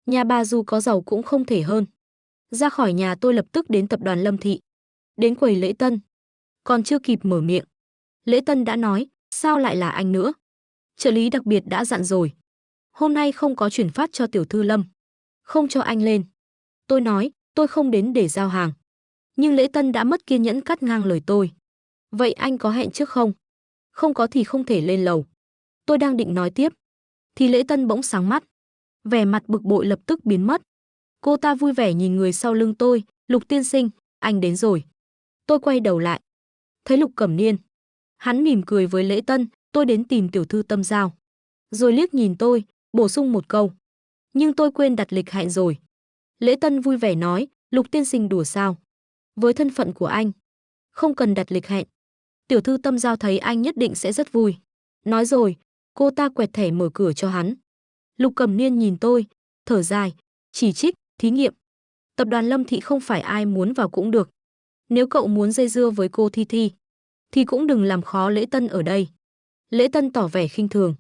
Nhà bà dù có giàu cũng không thể hơn. Ra khỏi nhà tôi lập tức đến tập đoàn Lâm Thị. Đến quầy lễ tân. Còn chưa kịp mở miệng, lễ tân đã nói, sao lại là anh nữa? Trợ lý đặc biệt đã dặn rồi. Hôm nay không có chuyển phát cho tiểu thư Lâm. Không cho anh lên. Tôi nói, tôi không đến để giao hàng. Nhưng lễ tân đã mất kiên nhẫn cắt ngang lời tôi. Vậy anh có hẹn trước không? Không có thì không thể lên lầu. Tôi đang định nói tiếp, thì lễ tân bỗng sáng mắt. Vẻ mặt bực bội lập tức biến mất. Cô ta vui vẻ nhìn người sau lưng tôi, Lục tiên sinh, anh đến rồi. Tôi quay đầu lại. Thấy Lục Cẩm Niên. Hắn mỉm cười với lễ tân, tôi đến tìm tiểu thư Tâm Giao. Rồi liếc nhìn tôi, bổ sung một câu. Nhưng tôi quên đặt lịch hẹn rồi. Lễ tân vui vẻ nói, Lục tiên sinh đùa sao? Với thân phận của anh, không cần đặt lịch hẹn. Tiểu thư Tâm Giao thấy anh nhất định sẽ rất vui. Nói rồi, cô ta quẹt thẻ mở cửa cho hắn. Lục Cẩm Niên nhìn tôi, thở dài, chỉ trích, thí nghiệm. Tập đoàn Lâm Thị không phải ai muốn vào cũng được. Nếu cậu muốn dây dưa với cô Thi Thi, thì cũng đừng làm khó lễ tân ở đây. Lễ tân tỏ vẻ khinh thường,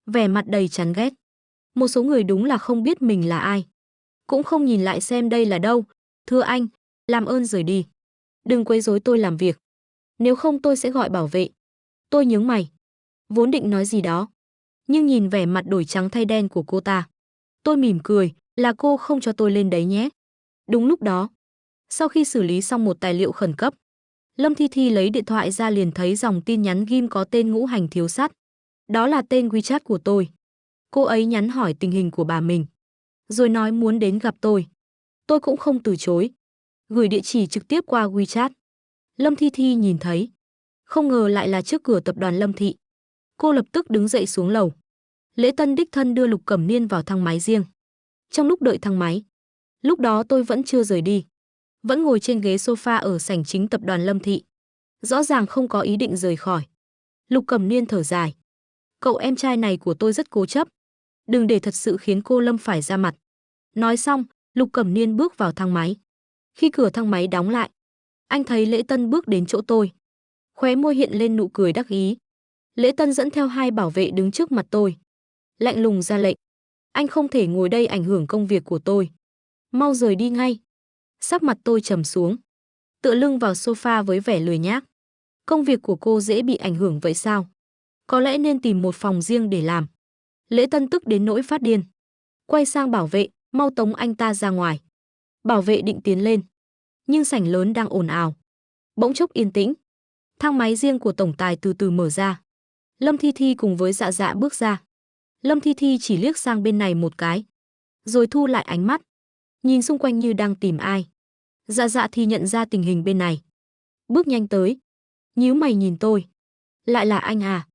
vẻ mặt đầy chán ghét. Một số người đúng là không biết mình là ai. Cũng không nhìn lại xem đây là đâu. Thưa anh, làm ơn rời đi. Đừng quấy rối tôi làm việc. Nếu không tôi sẽ gọi bảo vệ. Tôi nhướng mày. Vốn định nói gì đó. Nhưng nhìn vẻ mặt đổi trắng thay đen của cô ta. Tôi mỉm cười, là cô không cho tôi lên đấy nhé. Đúng lúc đó, sau khi xử lý xong một tài liệu khẩn cấp, Lâm Thi Thi lấy điện thoại ra liền thấy dòng tin nhắn ghim có tên Ngũ Hành Thiếu Sắt. Đó là tên WeChat của tôi. Cô ấy nhắn hỏi tình hình của bà mình, rồi nói muốn đến gặp tôi. Tôi cũng không từ chối, gửi địa chỉ trực tiếp qua WeChat. Lâm Thi Thi nhìn thấy, không ngờ lại là trước cửa tập đoàn Lâm Thị. Cô lập tức đứng dậy xuống lầu. Lễ tân đích thân đưa Lục Cẩm Niên vào thang máy riêng. Trong lúc đợi thang máy, lúc đó tôi vẫn chưa rời đi, vẫn ngồi trên ghế sofa ở sảnh chính tập đoàn Lâm Thị. Rõ ràng không có ý định rời khỏi. Lục Cẩm Niên thở dài. Cậu em trai này của tôi rất cố chấp. Đừng để thật sự khiến cô Lâm phải ra mặt. Nói xong, Lục Cẩm Niên bước vào thang máy. Khi cửa thang máy đóng lại, anh thấy Lễ Tân bước đến chỗ tôi. Khóe môi hiện lên nụ cười đắc ý. Lễ Tân dẫn theo 2 bảo vệ đứng trước mặt tôi. Lạnh lùng ra lệnh. Anh không thể ngồi đây ảnh hưởng công việc của tôi. Mau rời đi ngay. Sắc mặt tôi trầm xuống. tựa lưng vào sofa với vẻ lười nhác. Công việc của cô dễ bị ảnh hưởng vậy sao? Có lẽ nên tìm một phòng riêng để làm. Lễ Tân tức đến nỗi phát điên. Quay sang bảo vệ, mau tống anh ta ra ngoài. Bảo vệ định tiến lên. Nhưng sảnh lớn đang ồn ào. Bỗng chốc yên tĩnh. Thang máy riêng của tổng tài từ từ mở ra. Lâm Thi Thi cùng với Dạ Dạ bước ra. Lâm Thi Thi chỉ liếc sang bên này một cái. Rồi thu lại ánh mắt. Nhìn xung quanh như đang tìm ai. Dạ Dạ thì nhận ra tình hình bên này. Bước nhanh tới. Nhíu mày nhìn tôi. Lại là anh à?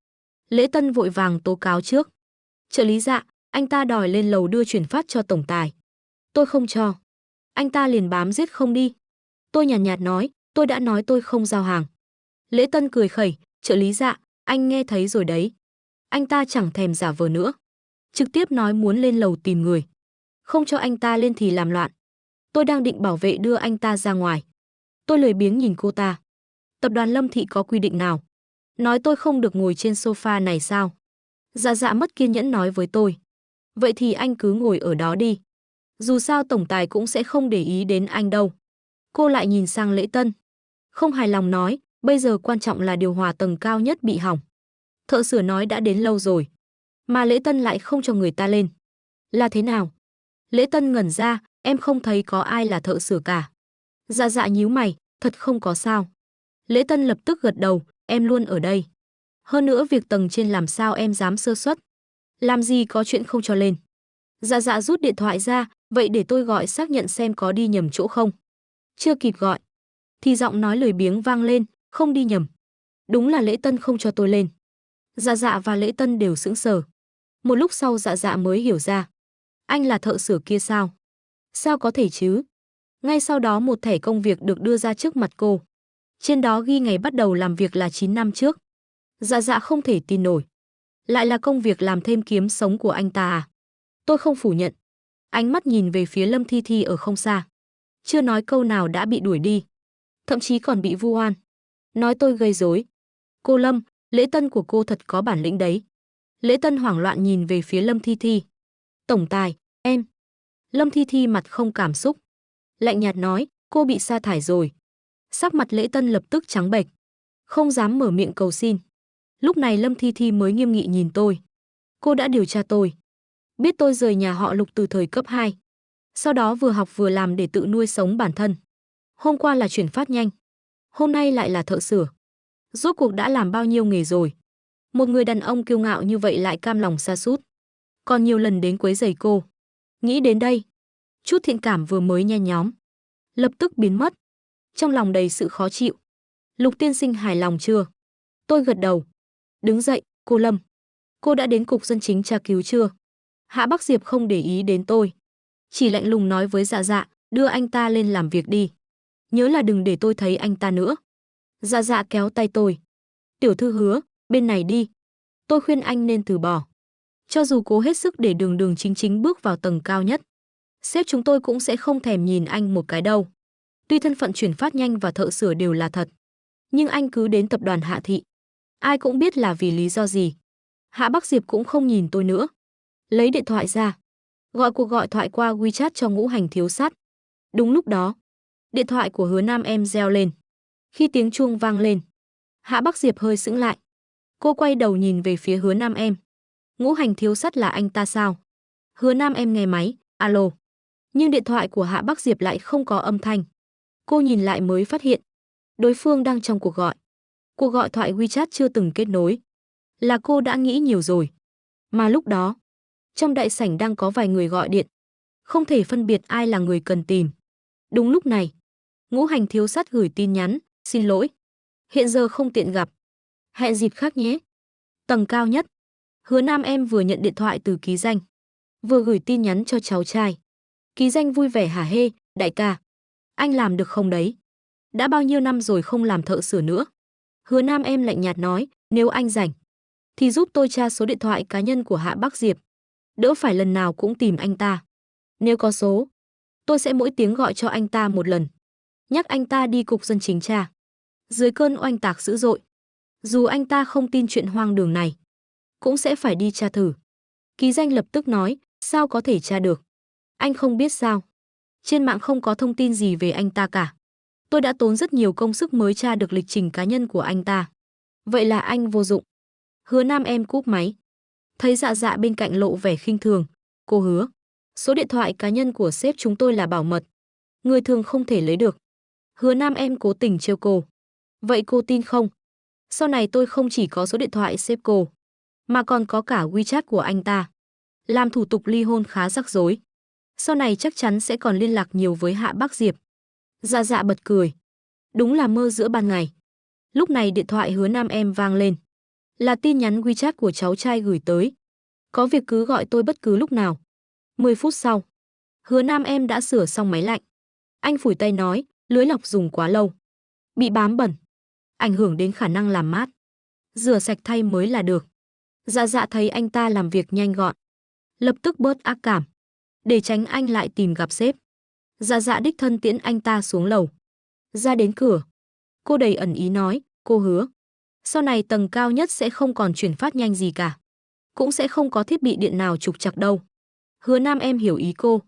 Lễ Tân vội vàng tố cáo trước. Trợ lý Dạ, anh ta đòi lên lầu đưa chuyển phát cho tổng tài. Tôi không cho. Anh ta liền bám giết không đi. Tôi nhàn nhạt nói, tôi đã nói tôi không giao hàng. Lễ Tân cười khẩy, trợ lý Dạ, anh nghe thấy rồi đấy. Anh ta chẳng thèm giả vờ nữa. Trực tiếp nói muốn lên lầu tìm người. Không cho anh ta lên thì làm loạn. Tôi đang định bảo vệ đưa anh ta ra ngoài. Tôi lười biếng nhìn cô ta. Tập đoàn Lâm Thị có quy định nào? Nói tôi không được ngồi trên sofa này sao? Dạ Dạ mất kiên nhẫn nói với tôi. Vậy thì anh cứ ngồi ở đó đi. Dù sao tổng tài cũng sẽ không để ý đến anh đâu. Cô lại nhìn sang Lễ Tân. Không hài lòng nói, bây giờ quan trọng là điều hòa tầng cao nhất bị hỏng. Thợ sửa nói đã đến lâu rồi. Mà Lễ Tân lại không cho người ta lên. Là thế nào? Lễ Tân ngẩn ra, em không thấy có ai là thợ sửa cả. Dạ Dạ nhíu mày, thật không có sao. Lễ Tân lập tức gật đầu, em luôn ở đây. Hơn nữa việc tầng trên làm sao em dám sơ suất. Làm gì có chuyện không cho lên. Dạ Dạ rút điện thoại ra, vậy để tôi gọi xác nhận xem có đi nhầm chỗ không. Chưa kịp gọi. Thì giọng nói lười biếng vang lên, không đi nhầm. Đúng là Lễ Tân không cho tôi lên. Dạ Dạ và Lễ Tân đều sững sờ. Một lúc sau Dạ Dạ mới hiểu ra. Anh là thợ sửa kia sao? Sao có thể chứ? Ngay sau đó một thẻ công việc được đưa ra trước mặt cô. Trên đó ghi ngày bắt đầu làm việc là 9 năm trước. Dạ Dạ không thể tin nổi. Lại là công việc làm thêm kiếm sống của anh ta à? Tôi không phủ nhận. Ánh mắt nhìn về phía Lâm Thi Thi ở không xa. Chưa nói câu nào đã bị đuổi đi. Thậm chí còn bị vu oan. Nói tôi gây rối. Cô Lâm, Lễ Tân của cô thật có bản lĩnh đấy. Lễ Tân hoảng loạn nhìn về phía Lâm Thi Thi. Tổng tài, em. Lâm Thi Thi mặt không cảm xúc. Lạnh nhạt nói, cô bị sa thải rồi. Sắc mặt Lễ Tân lập tức trắng bệch. Không dám mở miệng cầu xin. Lúc này Lâm Thi Thi mới nghiêm nghị nhìn tôi. Cô đã điều tra tôi. Biết tôi rời nhà họ Lục từ thời cấp 2. Sau đó vừa học vừa làm để tự nuôi sống bản thân. Hôm qua là chuyển phát nhanh. Hôm nay lại là thợ sửa. Rốt cuộc đã làm bao nhiêu nghề rồi. Một người đàn ông kiêu ngạo như vậy lại cam lòng sa sút. Còn nhiều lần đến quấy rầy cô. Nghĩ đến đây. Chút thiện cảm vừa mới nhen nhóm. Lập tức biến mất. Trong lòng đầy sự khó chịu. Lục tiên sinh hài lòng chưa? Tôi gật đầu. Đứng dậy, cô Lâm. Cô đã đến cục dân chính tra cứu chưa? Hạ Bắc Diệp không để ý đến tôi. Chỉ lạnh lùng nói với Dạ Dạ, đưa anh ta lên làm việc đi. Nhớ là đừng để tôi thấy anh ta nữa. Dạ Dạ kéo tay tôi. Tiểu thư Hứa, bên này đi. Tôi khuyên anh nên từ bỏ. Cho dù cố hết sức để đường đường chính chính bước vào tầng cao nhất. Sếp chúng tôi cũng sẽ không thèm nhìn anh một cái đâu. Tuy thân phận chuyển phát nhanh và thợ sửa đều là thật. Nhưng anh cứ đến tập đoàn Hạ Thị. Ai cũng biết là vì lý do gì. Hạ Bắc Diệp cũng không nhìn tôi nữa. Lấy điện thoại ra. Gọi cuộc gọi thoại qua WeChat cho Ngũ Hành Thiếu Sắt. Đúng lúc đó. Điện thoại của Hứa Nam em reo lên. Khi tiếng chuông vang lên. Hạ Bắc Diệp hơi sững lại. Cô quay đầu nhìn về phía Hứa Nam em. Ngũ Hành Thiếu Sắt là anh ta sao? Hứa Nam em nghe máy. Alo. Nhưng điện thoại của Hạ Bắc Diệp lại không có âm thanh. Cô nhìn lại mới phát hiện. Đối phương đang trong cuộc gọi. Cuộc gọi thoại WeChat chưa từng kết nối. Là cô đã nghĩ nhiều rồi. Mà lúc đó, trong đại sảnh đang có vài người gọi điện. Không thể phân biệt ai là người cần tìm. Đúng lúc này, Ngũ Hành Thiếu Sắt gửi tin nhắn, xin lỗi. Hiện giờ không tiện gặp. Hẹn dịp khác nhé. Tầng cao nhất. Hứa Nam em vừa nhận điện thoại từ ký danh. Vừa gửi tin nhắn cho cháu trai. Ký danh vui vẻ hả hê, đại ca. Anh làm được không đấy? Đã bao nhiêu năm rồi không làm thợ sửa nữa. Hứa Nam em lạnh nhạt nói, nếu anh rảnh, thì giúp tôi tra số điện thoại cá nhân của Hạ Bắc Diệp. Đỡ phải lần nào cũng tìm anh ta. Nếu có số, tôi sẽ mỗi tiếng gọi cho anh ta một lần. Nhắc anh ta đi cục dân chính tra. Dưới cơn oanh tạc dữ dội. Dù anh ta không tin chuyện hoang đường này, cũng sẽ phải đi tra thử. Ký danh lập tức nói, sao có thể tra được? Anh không biết sao? Trên mạng không có thông tin gì về anh ta cả. Tôi đã tốn rất nhiều công sức mới tra được lịch trình cá nhân của anh ta. Vậy là anh vô dụng. Hứa Nam em cúp máy. Thấy Dạ Dạ bên cạnh lộ vẻ khinh thường. Cô Hứa, số điện thoại cá nhân của sếp chúng tôi là bảo mật. Người thường không thể lấy được. Hứa Nam em cố tình trêu cô. Vậy cô tin không? Sau này tôi không chỉ có số điện thoại sếp cô, mà còn có cả WeChat của anh ta. Làm thủ tục ly hôn khá rắc rối. Sau này chắc chắn sẽ còn liên lạc nhiều với Hạ Bác Diệp. Dạ Dạ bật cười. Đúng là mơ giữa ban ngày. Lúc này điện thoại Hứa Nam em vang lên. Là tin nhắn WeChat của cháu trai gửi tới. Có việc cứ gọi tôi bất cứ lúc nào. 10 phút sau, Hứa Nam em đã sửa xong máy lạnh. Anh phủi tay nói, lưới lọc dùng quá lâu. Bị bám bẩn. Ảnh hưởng đến khả năng làm mát. Rửa sạch thay mới là được. Dạ Dạ thấy anh ta làm việc nhanh gọn. Lập tức bớt ác cảm. Để tránh anh lại tìm gặp sếp. Dạ Dạ đích thân tiễn anh ta xuống lầu. Ra đến cửa. Cô đầy ẩn ý nói, cô Hứa. Sau này tầng cao nhất sẽ không còn chuyển phát nhanh gì cả. Cũng sẽ không có thiết bị điện nào trục trặc đâu. Hứa Nam em hiểu ý cô.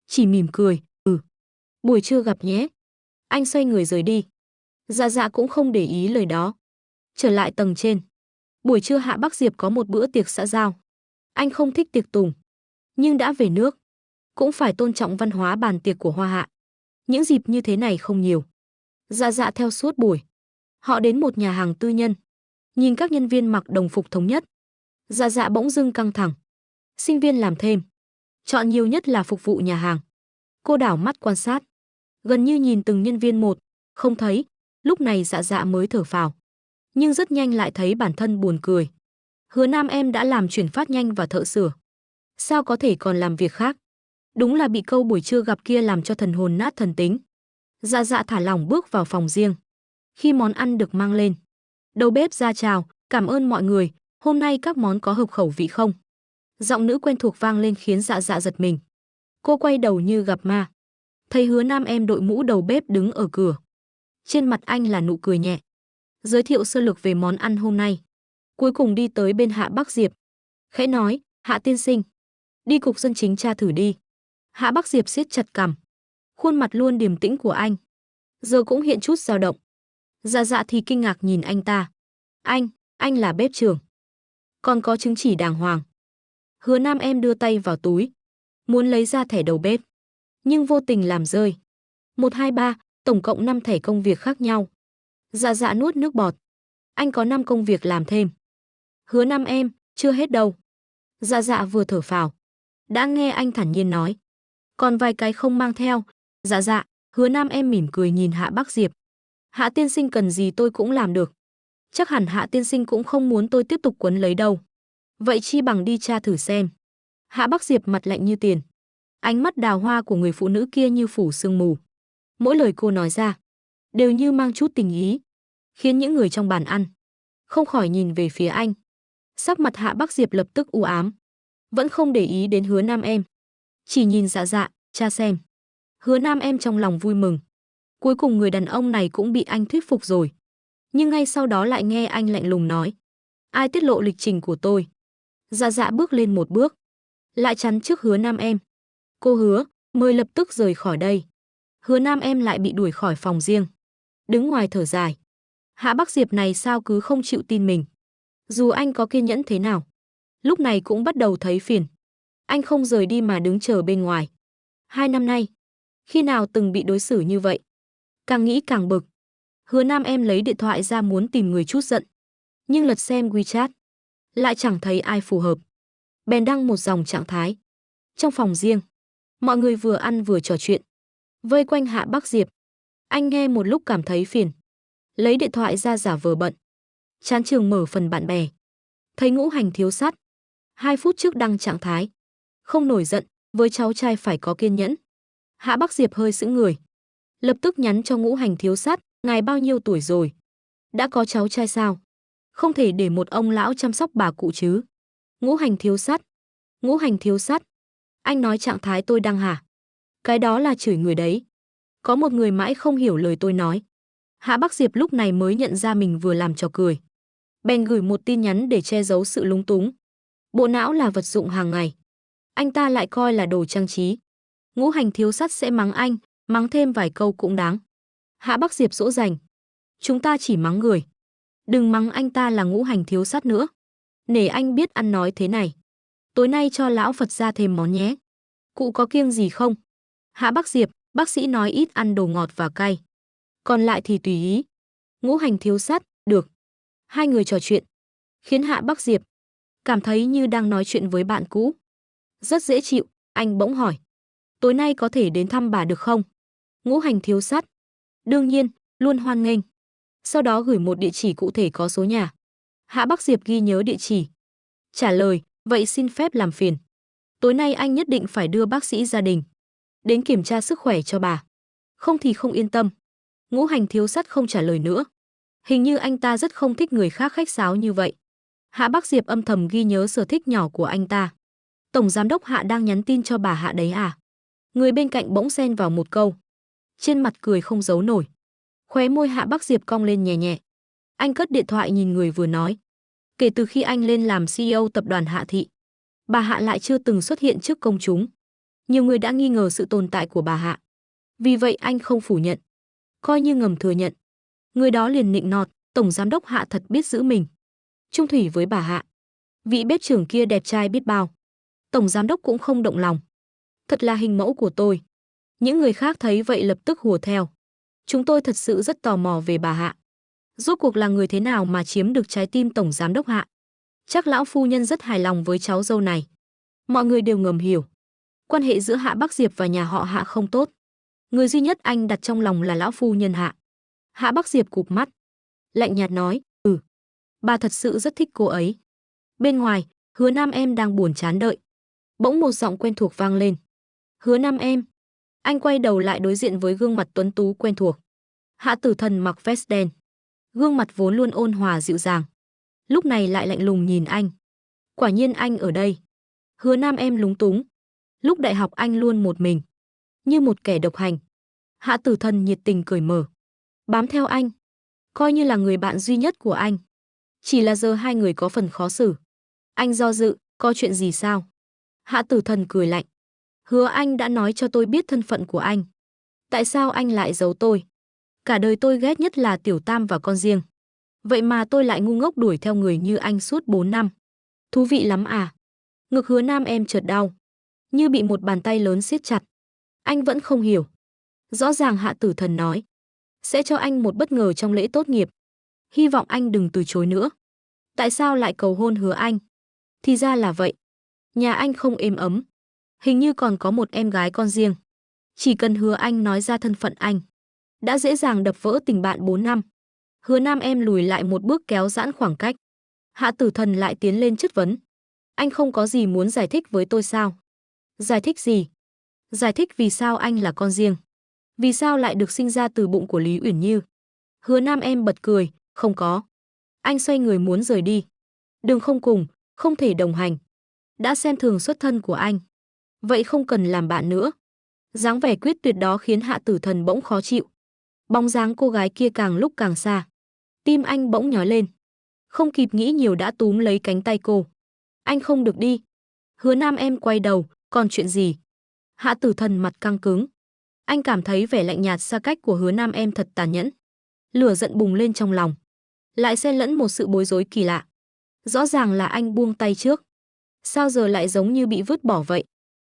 Chỉ mỉm cười, buổi trưa gặp nhé. Anh xoay người rời đi. Dạ Dạ cũng không để ý lời đó. Trở lại tầng trên. Buổi trưa Hạ Bác Diệp có một bữa tiệc xã giao. Anh không thích tiệc tùng. Nhưng đã về nước. Cũng phải tôn trọng văn hóa bàn tiệc của Hoa Hạ. Những dịp như thế này không nhiều. Dạ Dạ theo suốt buổi. Họ đến một nhà hàng tư nhân. Nhìn các nhân viên mặc đồng phục thống nhất. Dạ Dạ bỗng dưng căng thẳng. Sinh viên làm thêm. Chọn nhiều nhất là phục vụ nhà hàng. Cô đảo mắt quan sát. Gần như nhìn từng nhân viên một. Không thấy. Lúc này Dạ Dạ mới thở phào. Nhưng rất nhanh lại thấy bản thân buồn cười. Hứa Nam em đã làm chuyển phát nhanh và thợ sửa. Sao có thể còn làm việc khác? Đúng là bị câu buổi trưa gặp kia làm cho thần hồn nát thần tính. Dạ Dạ thả lỏng bước vào phòng riêng. Khi món ăn được mang lên, đầu bếp ra chào, cảm ơn mọi người, hôm nay các món có hợp khẩu vị không? Giọng nữ quen thuộc vang lên khiến Dạ Dạ giật mình. Cô quay đầu như gặp ma. Thấy Hứa Nam em đội mũ đầu bếp đứng ở cửa. Trên mặt anh là nụ cười nhẹ. Giới thiệu sơ lược về món ăn hôm nay. Cuối cùng đi tới bên Hạ Bác Diệp. Khẽ nói, Hạ tiên sinh, đi cục dân chính tra thử đi. Hạ Bác Diệp siết chặt cằm. Khuôn mặt luôn điềm tĩnh của anh giờ cũng hiện chút dao động. Dạ Dạ thì kinh ngạc nhìn anh ta. Anh là bếp trưởng. Còn có chứng chỉ đàng hoàng. Hứa Nam em đưa tay vào túi. Muốn lấy ra thẻ đầu bếp. Nhưng vô tình làm rơi. 1, 2, 3, tổng cộng 5 thẻ công việc khác nhau. Dạ Dạ nuốt nước bọt. Anh có 5 công việc làm thêm. Hứa Nam em, chưa hết đâu. Dạ Dạ vừa thở phào. Đã nghe anh thản nhiên nói. Còn vài cái không mang theo. Dạ Dạ, Hứa Nam em mỉm cười nhìn Hạ Bác Diệp. Hạ tiên sinh cần gì tôi cũng làm được. Chắc hẳn Hạ tiên sinh cũng không muốn tôi tiếp tục quấn lấy đâu. Vậy chi bằng đi tra thử xem. Hạ Bác Diệp mặt lạnh như tiền. Ánh mắt đào hoa của người phụ nữ kia như phủ sương mù. Mỗi lời cô nói ra đều như mang chút tình ý, khiến những người trong bàn ăn không khỏi nhìn về phía anh. Sắc mặt Hạ Bác Diệp lập tức u ám. Vẫn không để ý đến Hứa Nam em. Chỉ nhìn Dạ Dạ, tra xem. Hứa Nam em trong lòng vui mừng. Cuối cùng người đàn ông này cũng bị anh thuyết phục rồi. Nhưng ngay sau đó lại nghe anh lạnh lùng nói. Ai tiết lộ lịch trình của tôi? Dạ Dạ bước lên một bước. Lại chắn trước Hứa Nam em. Cô Hứa, mời lập tức rời khỏi đây. Hứa Nam em lại bị đuổi khỏi phòng riêng. Đứng ngoài thở dài. Hạ Bác Diệp này sao cứ không chịu tin mình. Dù anh có kiên nhẫn thế nào. Lúc này cũng bắt đầu thấy phiền. Anh không rời đi mà đứng chờ bên ngoài. 2 năm nay. Khi nào từng bị đối xử như vậy? Càng nghĩ càng bực. Hứa Nam em lấy điện thoại ra muốn tìm người trút giận. Nhưng lật xem WeChat. Lại chẳng thấy ai phù hợp. Bèn đăng một dòng trạng thái. Trong phòng riêng. Mọi người vừa ăn vừa trò chuyện. Vây quanh Hạ Bác Diệp. Anh nghe một lúc cảm thấy phiền. Lấy điện thoại ra giả vờ bận. Chán trường mở phần bạn bè. Thấy Ngũ Hành thiếu sắt. 2 phút trước đăng trạng thái. Không nổi giận, với cháu trai phải có kiên nhẫn. Hạ Bác Diệp hơi sững người. Lập tức nhắn cho Ngũ Hành thiếu sắt, ngài bao nhiêu tuổi rồi? Đã có cháu trai sao? Không thể để một ông lão chăm sóc bà cụ chứ. Ngũ Hành thiếu sắt. Ngũ Hành thiếu sắt. Anh nói trạng thái tôi đăng hả? Cái đó là chửi người đấy. Có một người mãi không hiểu lời tôi nói. Hạ Bác Diệp lúc này mới nhận ra mình vừa làm trò cười. Bèn gửi một tin nhắn để che giấu sự lúng túng. Bộ não là vật dụng hàng ngày. Anh ta lại coi là đồ trang trí. Ngũ Hành thiếu sắt sẽ mắng anh, mắng thêm vài câu cũng đáng. Hạ Bắc Diệp dỗ dành. Chúng ta chỉ mắng người. Đừng mắng anh ta là ngũ hành thiếu sát nữa. Nể anh biết ăn nói thế này. Tối nay cho lão Phật ra thêm món nhé. Cụ có kiêng gì không? Hạ Bắc Diệp, bác sĩ nói ít ăn đồ ngọt và cay. Còn lại thì tùy ý. Ngũ hành thiếu sát, được. Hai người trò chuyện, khiến Hạ Bắc Diệp cảm thấy như đang nói chuyện với bạn cũ. Rất dễ chịu, anh bỗng hỏi. Tối nay có thể đến thăm bà được không? Ngũ hành thiếu sát. Đương nhiên, luôn hoan nghênh. Sau đó gửi một địa chỉ cụ thể có số nhà. Hạ Bắc Diệp ghi nhớ địa chỉ. Trả lời, vậy xin phép làm phiền. Tối nay anh nhất định phải đưa bác sĩ gia đình đến kiểm tra sức khỏe cho bà. Không thì không yên tâm. Ngũ hành thiếu sát không trả lời nữa. Hình như anh ta rất không thích người khác khách sáo như vậy. Hạ Bắc Diệp âm thầm ghi nhớ sở thích nhỏ của anh ta. Tổng giám đốc Hạ đang nhắn tin cho bà Hạ đấy à? Người bên cạnh bỗng xen vào một câu. Trên mặt cười không giấu nổi. Khóe môi Hạ Bắc Diệp cong lên nhẹ nhẹ. Anh cất điện thoại nhìn người vừa nói. Kể từ khi anh lên làm CEO tập đoàn Hạ Thị, bà Hạ lại chưa từng xuất hiện trước công chúng. Nhiều người đã nghi ngờ sự tồn tại của bà Hạ. Vì vậy anh không phủ nhận, coi như ngầm thừa nhận. Người đó liền nịnh nọt, tổng giám đốc Hạ thật biết giữ mình. Trung thủy với bà Hạ. Vị bếp trưởng kia đẹp trai biết bao. Tổng giám đốc cũng không động lòng. Thật là hình mẫu của tôi. Những người khác thấy vậy lập tức hùa theo. Chúng tôi thật sự rất tò mò về bà Hạ. Rốt cuộc là người thế nào mà chiếm được trái tim tổng giám đốc Hạ? Chắc lão phu nhân rất hài lòng với cháu dâu này. Mọi người đều ngầm hiểu. Quan hệ giữa Hạ Bắc Diệp và nhà họ Hạ không tốt. Người duy nhất anh đặt trong lòng là lão phu nhân Hạ. Hạ Bắc Diệp cụp mắt, lạnh nhạt nói, bà thật sự rất thích cô ấy. Bên ngoài, Hứa Nam Em đang buồn chán đợi. Bỗng một giọng quen thuộc vang lên. Hứa Nam Em. Anh quay đầu lại đối diện với gương mặt tuấn tú quen thuộc. Hạ Tử Thần mặc vest đen. Gương mặt vốn luôn ôn hòa dịu dàng, lúc này lại lạnh lùng nhìn anh. Quả nhiên anh ở đây. Hứa Nam Em lúng túng. Lúc đại học anh luôn một mình, như một kẻ độc hành. Hạ Tử Thần nhiệt tình cởi mở, bám theo anh, coi như là người bạn duy nhất của anh. Chỉ là giờ hai người có phần khó xử. Anh do dự, có chuyện gì sao? Hạ Tử Thần cười lạnh. Hứa anh đã nói cho tôi biết thân phận của anh. Tại sao anh lại giấu tôi? Cả đời tôi ghét nhất là Tiểu Tam và con riêng. Vậy mà tôi lại ngu ngốc đuổi theo người như anh suốt 4 năm. Thú vị lắm à? Ngực Hứa Nam Em chợt đau, như bị một bàn tay lớn siết chặt. Anh vẫn không hiểu. Rõ ràng Hạ Tử Thần nói sẽ cho anh một bất ngờ trong lễ tốt nghiệp. Hy vọng anh đừng từ chối nữa. Tại sao lại cầu hôn Hứa Anh? Thì ra là vậy. Nhà anh không êm ấm. Hình như còn có một em gái con riêng. Chỉ cần Hứa Anh nói ra thân phận anh, đã dễ dàng đập vỡ tình bạn 4 năm. Hứa Nam Em lùi lại một bước kéo giãn khoảng cách. Hạ Tử Thần lại tiến lên chất vấn. Anh không có gì muốn giải thích với tôi sao? Giải thích gì? Giải thích vì sao anh là con riêng. Vì sao lại được sinh ra từ bụng của Lý Uyển Như? Hứa Nam Em bật cười, không có. Anh xoay người muốn rời đi. Đừng không cùng, không thể đồng hành. Đã xem thường xuất thân của anh. Vậy không cần làm bạn nữa. Dáng vẻ quyết tuyệt đó khiến Hạ Tử Thần bỗng khó chịu. Bóng dáng cô gái kia càng lúc càng xa. Tim anh bỗng nhói lên. Không kịp nghĩ nhiều đã túm lấy cánh tay cô. Anh không được đi. Hứa Nam Em quay đầu, còn chuyện gì? Hạ Tử Thần mặt căng cứng. Anh cảm thấy vẻ lạnh nhạt xa cách của Hứa Nam Em thật tàn nhẫn. Lửa giận bùng lên trong lòng, lại xen lẫn một sự bối rối kỳ lạ. Rõ ràng là anh buông tay trước. Sao giờ lại giống như bị vứt bỏ vậy?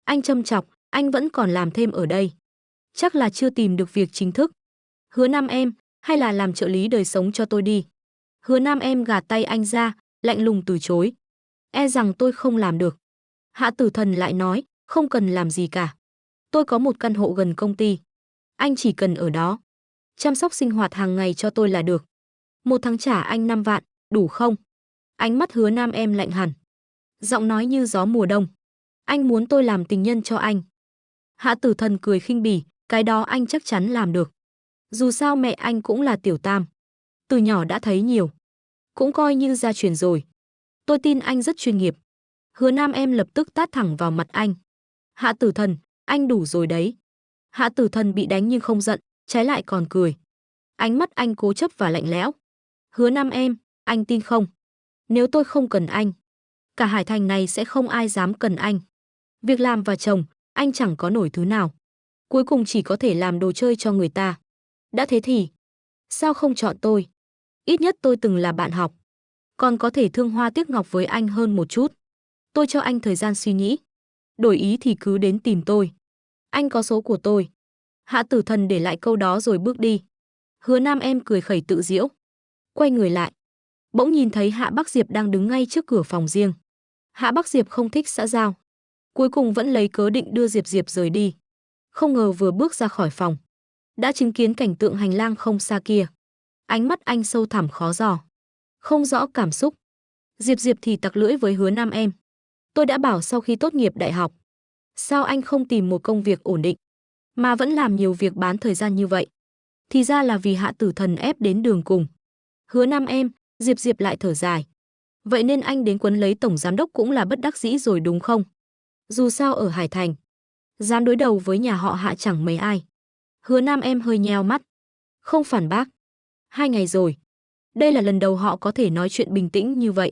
Anh châm chọc, anh vẫn còn làm thêm ở đây. Chắc là chưa tìm được việc chính thức. Hứa Nam Em, hay là làm trợ lý đời sống cho tôi đi. Hứa Nam Em gạt tay anh ra, lạnh lùng từ chối. E rằng tôi không làm được. Hạ Tử Thần lại nói, không cần làm gì cả. Tôi có một căn hộ gần công ty. Anh chỉ cần ở đó chăm sóc sinh hoạt hàng ngày cho tôi là được. 1 tháng trả anh 5 vạn, đủ không? Ánh mắt Hứa Nam Em lạnh hẳn, giọng nói như gió mùa đông. Anh muốn tôi làm tình nhân cho anh. Hạ Tử Thần cười khinh bỉ, cái đó anh chắc chắn làm được. Dù sao mẹ anh cũng là Tiểu Tam. Từ nhỏ đã thấy nhiều. Cũng coi như gia truyền rồi. Tôi tin anh rất chuyên nghiệp. Hứa Nam Em lập tức tát thẳng vào mặt anh. Hạ Tử Thần, anh đủ rồi đấy. Hạ Tử Thần bị đánh nhưng không giận, trái lại còn cười. Ánh mắt anh cố chấp và lạnh lẽo. Hứa Nam Em, anh tin không? Nếu tôi không cần anh, cả Hải Thành này sẽ không ai dám cần anh. Việc làm và chồng, anh chẳng có nổi thứ nào. Cuối cùng chỉ có thể làm đồ chơi cho người ta. Đã thế thì, sao không chọn tôi? Ít nhất tôi từng là bạn học, còn có thể thương hoa tiếc ngọc với anh hơn một chút. Tôi cho anh thời gian suy nghĩ. Đổi ý thì cứ đến tìm tôi. Anh có số của tôi. Hạ Tử Thần để lại câu đó rồi bước đi. Hứa Nam em cười khẩy tự giễu. Quay người lại. Bỗng nhìn thấy Hạ Bắc Diệp đang đứng ngay trước cửa phòng riêng. Hạ Bắc Diệp không thích xã giao. Cuối cùng vẫn lấy cớ định đưa Diệp Diệp rời đi. Không ngờ vừa bước ra khỏi phòng, đã chứng kiến cảnh tượng hành lang không xa kia. Ánh mắt anh sâu thẳm khó dò, không rõ cảm xúc. Diệp Diệp thì tặc lưỡi với Hứa Nam em. Tôi đã bảo sau khi tốt nghiệp đại học, sao anh không tìm một công việc ổn định, mà vẫn làm nhiều việc bán thời gian như vậy? Thì ra là vì Hạ Tử Thần ép đến đường cùng. Hứa Nam em, Diệp Diệp lại thở dài. Vậy nên anh đến quấn lấy tổng giám đốc cũng là bất đắc dĩ rồi đúng không? Dù sao ở Hải Thành, dám đối đầu với nhà họ Hạ chẳng mấy ai. Hứa Nam em hơi nheo mắt, không phản bác. 2 ngày rồi, đây là lần đầu họ có thể nói chuyện bình tĩnh như vậy.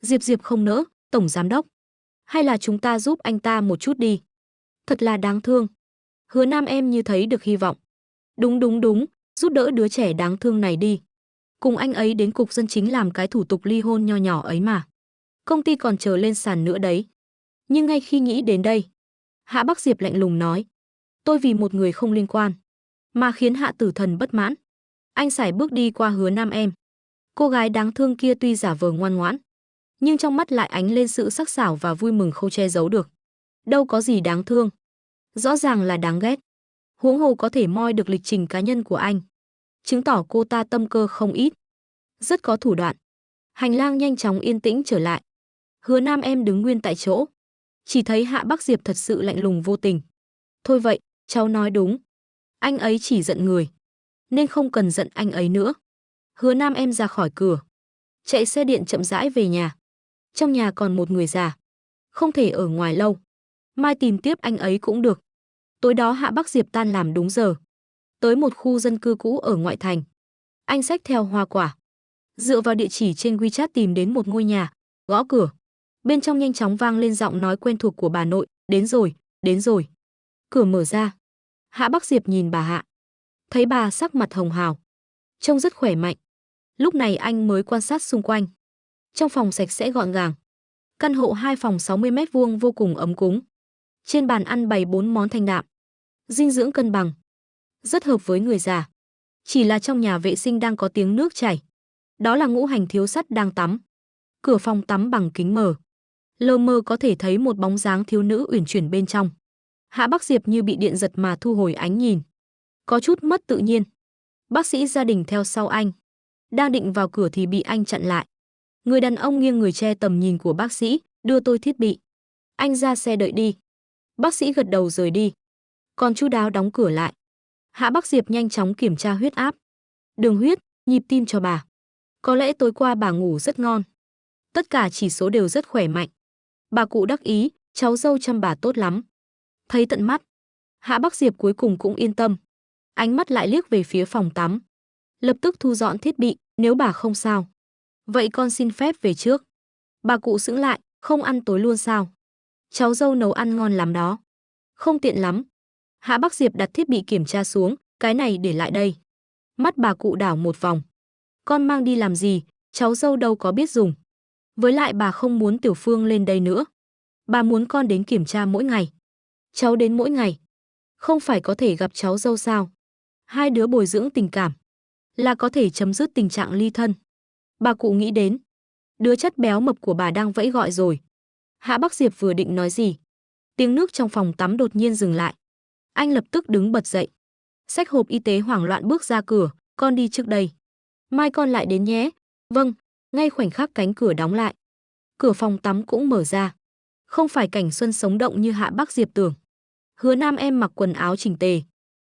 Diệp Diệp không nỡ, tổng giám đốc, hay là chúng ta giúp anh ta một chút đi. Thật là đáng thương. Hứa Nam em như thấy được hy vọng. Đúng, giúp đỡ đứa trẻ đáng thương này đi. Cùng anh ấy đến cục dân chính làm cái thủ tục ly hôn nho nhỏ ấy mà. Công ty còn chờ lên sàn nữa đấy. Nhưng ngay khi nghĩ đến đây, Hạ Bắc Diệp lạnh lùng nói. Tôi vì một người không liên quan, mà khiến Hạ Tử Thần bất mãn. Anh sải bước đi qua Hứa Nam em. Cô gái đáng thương kia tuy giả vờ ngoan ngoãn, nhưng trong mắt lại ánh lên sự sắc sảo và vui mừng không che giấu được. Đâu có gì đáng thương, rõ ràng là đáng ghét. Huống hồ có thể moi được lịch trình cá nhân của anh, chứng tỏ cô ta tâm cơ không ít, rất có thủ đoạn. Hành lang nhanh chóng yên tĩnh trở lại. Hứa Nam em đứng nguyên tại chỗ, chỉ thấy Hạ Bắc Diệp thật sự lạnh lùng vô tình. Thôi vậy, cháu nói đúng. Anh ấy chỉ giận người, nên không cần giận anh ấy nữa. Hứa Nam em ra khỏi cửa, chạy xe điện chậm rãi về nhà. Trong nhà còn một người già, không thể ở ngoài lâu. Mai tìm tiếp anh ấy cũng được. Tối đó Hạ Bắc Diệp tan làm đúng giờ, tới một khu dân cư cũ ở ngoại thành. Anh xách theo hoa quả, dựa vào địa chỉ trên WeChat tìm đến một ngôi nhà, gõ cửa. Bên trong nhanh chóng vang lên giọng nói quen thuộc của bà nội, đến rồi, đến rồi. Cửa mở ra. Hạ Bắc Diệp nhìn bà Hạ, thấy bà sắc mặt hồng hào, trông rất khỏe mạnh. Lúc này anh mới quan sát xung quanh. Trong phòng sạch sẽ gọn gàng. Căn hộ 2 phòng 60 mét vuông vô cùng ấm cúng. Trên bàn ăn bày 4 món thanh đạm, dinh dưỡng cân bằng, rất hợp với người già. Chỉ là trong nhà vệ sinh đang có tiếng nước chảy. Đó là Ngũ Hành thiếu sắt đang tắm. Cửa phòng tắm bằng kính mờ, lờ mờ có thể thấy một bóng dáng thiếu nữ uyển chuyển bên trong. Hạ Bắc Diệp như bị điện giật mà thu hồi ánh nhìn, có chút mất tự nhiên. Bác sĩ gia đình theo sau anh, đang định vào cửa thì bị anh chặn lại. Người đàn ông nghiêng người che tầm nhìn của bác sĩ, đưa tôi thiết bị. Anh ra xe đợi đi. Bác sĩ gật đầu rời đi, còn chu đáo đóng cửa lại. Hạ Bắc Diệp nhanh chóng kiểm tra huyết áp, đường huyết, nhịp tim cho bà. Có lẽ tối qua bà ngủ rất ngon. Tất cả chỉ số đều rất khỏe mạnh. Bà cụ đắc ý, cháu dâu chăm bà tốt lắm. Thấy tận mắt, Hạ Bắc Diệp cuối cùng cũng yên tâm. Ánh mắt lại liếc về phía phòng tắm, lập tức thu dọn thiết bị, nếu bà không sao, vậy con xin phép về trước. Bà cụ sững lại, không ăn tối luôn sao? Cháu dâu nấu ăn ngon lắm đó. Không tiện lắm. Hạ Bắc Diệp đặt thiết bị kiểm tra xuống, cái này để lại đây. Mắt bà cụ đảo một vòng. Con mang đi làm gì, cháu dâu đâu có biết dùng. Với lại bà không muốn Tiểu Phương lên đây nữa. Bà muốn con đến kiểm tra mỗi ngày. Cháu đến mỗi ngày, không phải có thể gặp cháu dâu sao? Hai đứa bồi dưỡng tình cảm, là có thể chấm dứt tình trạng ly thân. Bà cụ nghĩ đến, đứa chất béo mập của bà đang vẫy gọi rồi. Hạ Bắc Diệp vừa định nói gì, tiếng nước trong phòng tắm đột nhiên dừng lại. Anh lập tức đứng bật dậy, xách hộp y tế hoảng loạn bước ra cửa, con đi trước đây. Mai con lại đến nhé. Vâng, ngay khoảnh khắc cánh cửa đóng lại. Cửa phòng tắm cũng mở ra. Không phải cảnh xuân sống động như Hạ Bắc Diệp tưởng. Hứa Nam em mặc quần áo chỉnh tề,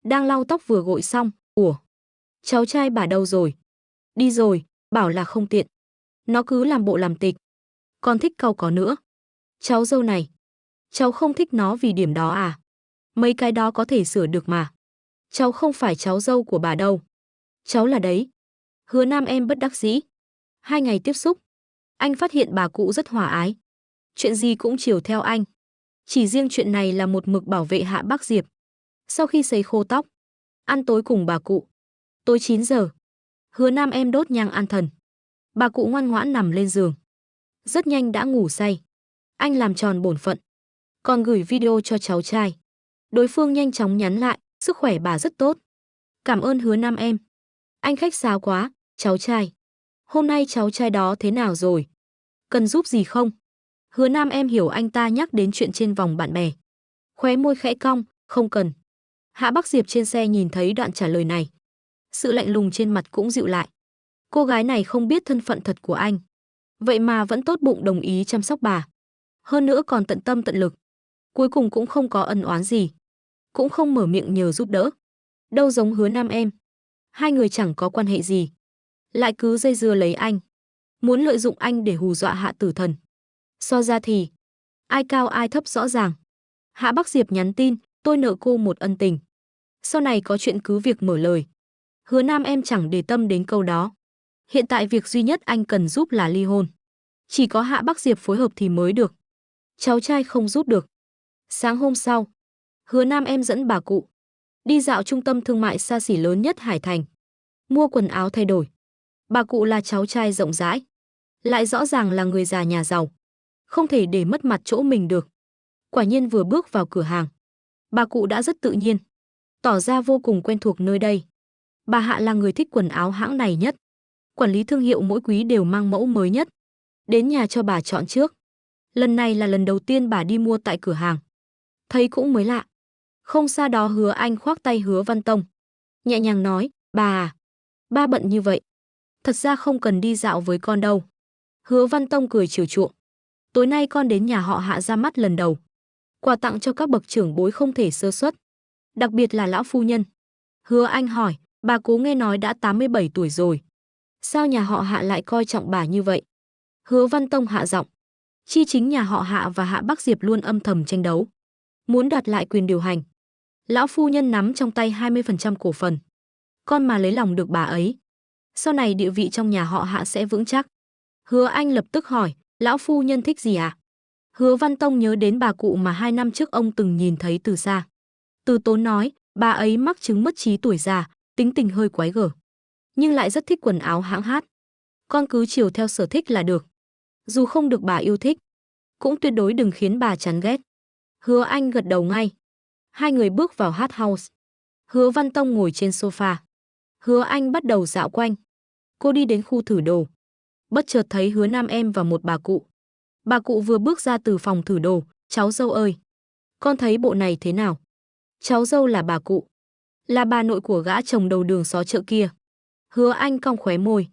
đang lau tóc vừa gội xong. Ủa, cháu trai bà đâu rồi? Đi rồi, bảo là không tiện. Nó cứ làm bộ làm tịch. Con thích cau có nữa. Cháu dâu này, cháu không thích nó vì điểm đó à? Mấy cái đó có thể sửa được mà. Cháu không phải cháu dâu của bà đâu. Cháu là đấy. Hứa Nam em bất đắc dĩ. 2 ngày tiếp xúc, anh phát hiện bà cụ rất hòa ái. Chuyện gì cũng chiều theo anh. Chỉ riêng chuyện này là một mực bảo vệ Hạ Bắc Diệp. Sau khi sấy khô tóc, ăn tối cùng bà cụ, Tối 9 giờ, Hứa Nam Em đốt nhang an thần. Bà cụ ngoan ngoãn nằm lên giường. Rất nhanh đã ngủ say. Anh làm tròn bổn phận, còn gửi video cho cháu trai. Đối phương nhanh chóng nhắn lại, sức khỏe bà rất tốt. Cảm ơn Hứa Nam Em. Anh khách sáo quá, cháu trai. Hôm nay cháu trai đó thế nào rồi? Cần giúp gì không? Hứa Nam Em hiểu anh ta nhắc đến chuyện trên vòng bạn bè. Khóe môi khẽ cong, không cần. Hạ Bắc Diệp trên xe nhìn thấy đoạn trả lời này. Sự lạnh lùng trên mặt cũng dịu lại. Cô gái này không biết thân phận thật của anh. Vậy mà vẫn tốt bụng đồng ý chăm sóc bà. Hơn nữa còn tận tâm tận lực. Cuối cùng cũng không có ân oán gì. Cũng không mở miệng nhờ giúp đỡ. Đâu giống Hứa Nam Em. Hai người chẳng có quan hệ gì. Lại cứ dây dưa lấy anh. Muốn lợi dụng anh để hù dọa Hạ Tử Thần. So ra thì ai cao ai thấp rõ ràng. Hạ Bắc Diệp nhắn tin, tôi nợ cô một ân tình. Sau này có chuyện cứ việc mở lời. Hứa Nam Em chẳng để tâm đến câu đó. Hiện tại việc duy nhất anh cần giúp là ly hôn. Chỉ có Hạ Bắc Diệp phối hợp thì mới được. Cháu trai không giúp được. Sáng hôm sau, Hứa Nam Em dẫn bà cụ đi dạo trung tâm thương mại xa xỉ lớn nhất Hải Thành. Mua quần áo thay đổi. Bà cụ là cháu trai rộng rãi. Lại rõ ràng là người già nhà giàu. Không thể để mất mặt chỗ mình được. Quả nhiên vừa bước vào cửa hàng, bà cụ đã rất tự nhiên. Tỏ ra vô cùng quen thuộc nơi đây. Bà Hạ là người thích quần áo hãng này nhất. Quản lý thương hiệu mỗi quý đều mang mẫu mới nhất. Đến nhà cho bà chọn trước. Lần này là lần đầu tiên bà đi mua tại cửa hàng. Thấy cũng mới lạ. Không xa đó Hứa Anh khoác tay Hứa Văn Tông. Nhẹ nhàng nói, bà à, ba bận như vậy. Thật ra không cần đi dạo với con đâu. Hứa Văn Tông cười chiều chuộng. Tối nay con đến nhà họ Hạ ra mắt lần đầu. Quà tặng cho các bậc trưởng bối không thể sơ suất. Đặc biệt là lão phu nhân. Hứa Anh hỏi, bà cố nghe nói đã 87 tuổi rồi. Sao nhà họ Hạ lại coi trọng bà như vậy? Hứa Văn Tông hạ giọng. Chi chính nhà họ Hạ và Hạ Bắc Diệp luôn âm thầm tranh đấu. Muốn đoạt lại quyền điều hành. Lão phu nhân nắm trong tay 20% cổ phần. Con mà lấy lòng được bà ấy, sau này địa vị trong nhà họ Hạ sẽ vững chắc. Hứa Anh lập tức hỏi, lão phu nhân thích gì à? Hứa Văn Tông nhớ đến bà cụ mà 2 năm trước ông từng nhìn thấy từ xa. Từ tốn nói, bà ấy mắc chứng mất trí tuổi già, tính tình hơi quái gở. Nhưng lại rất thích quần áo hãng hát. Con cứ chiều theo sở thích là được. Dù không được bà yêu thích, cũng tuyệt đối đừng khiến bà chán ghét. Hứa Anh gật đầu ngay. Hai người bước vào hát house. Hứa Văn Tông ngồi trên sofa. Hứa Anh bắt đầu dạo quanh. Cô đi đến khu thử đồ. Bất chợt thấy Hứa Nam Em và một bà cụ. Bà cụ vừa bước ra từ phòng thử đồ. Cháu dâu ơi, con thấy bộ này thế nào? Cháu dâu là bà cụ. Là bà nội của gã chồng đầu đường xó chợ kia. Hứa Anh cong khóe môi.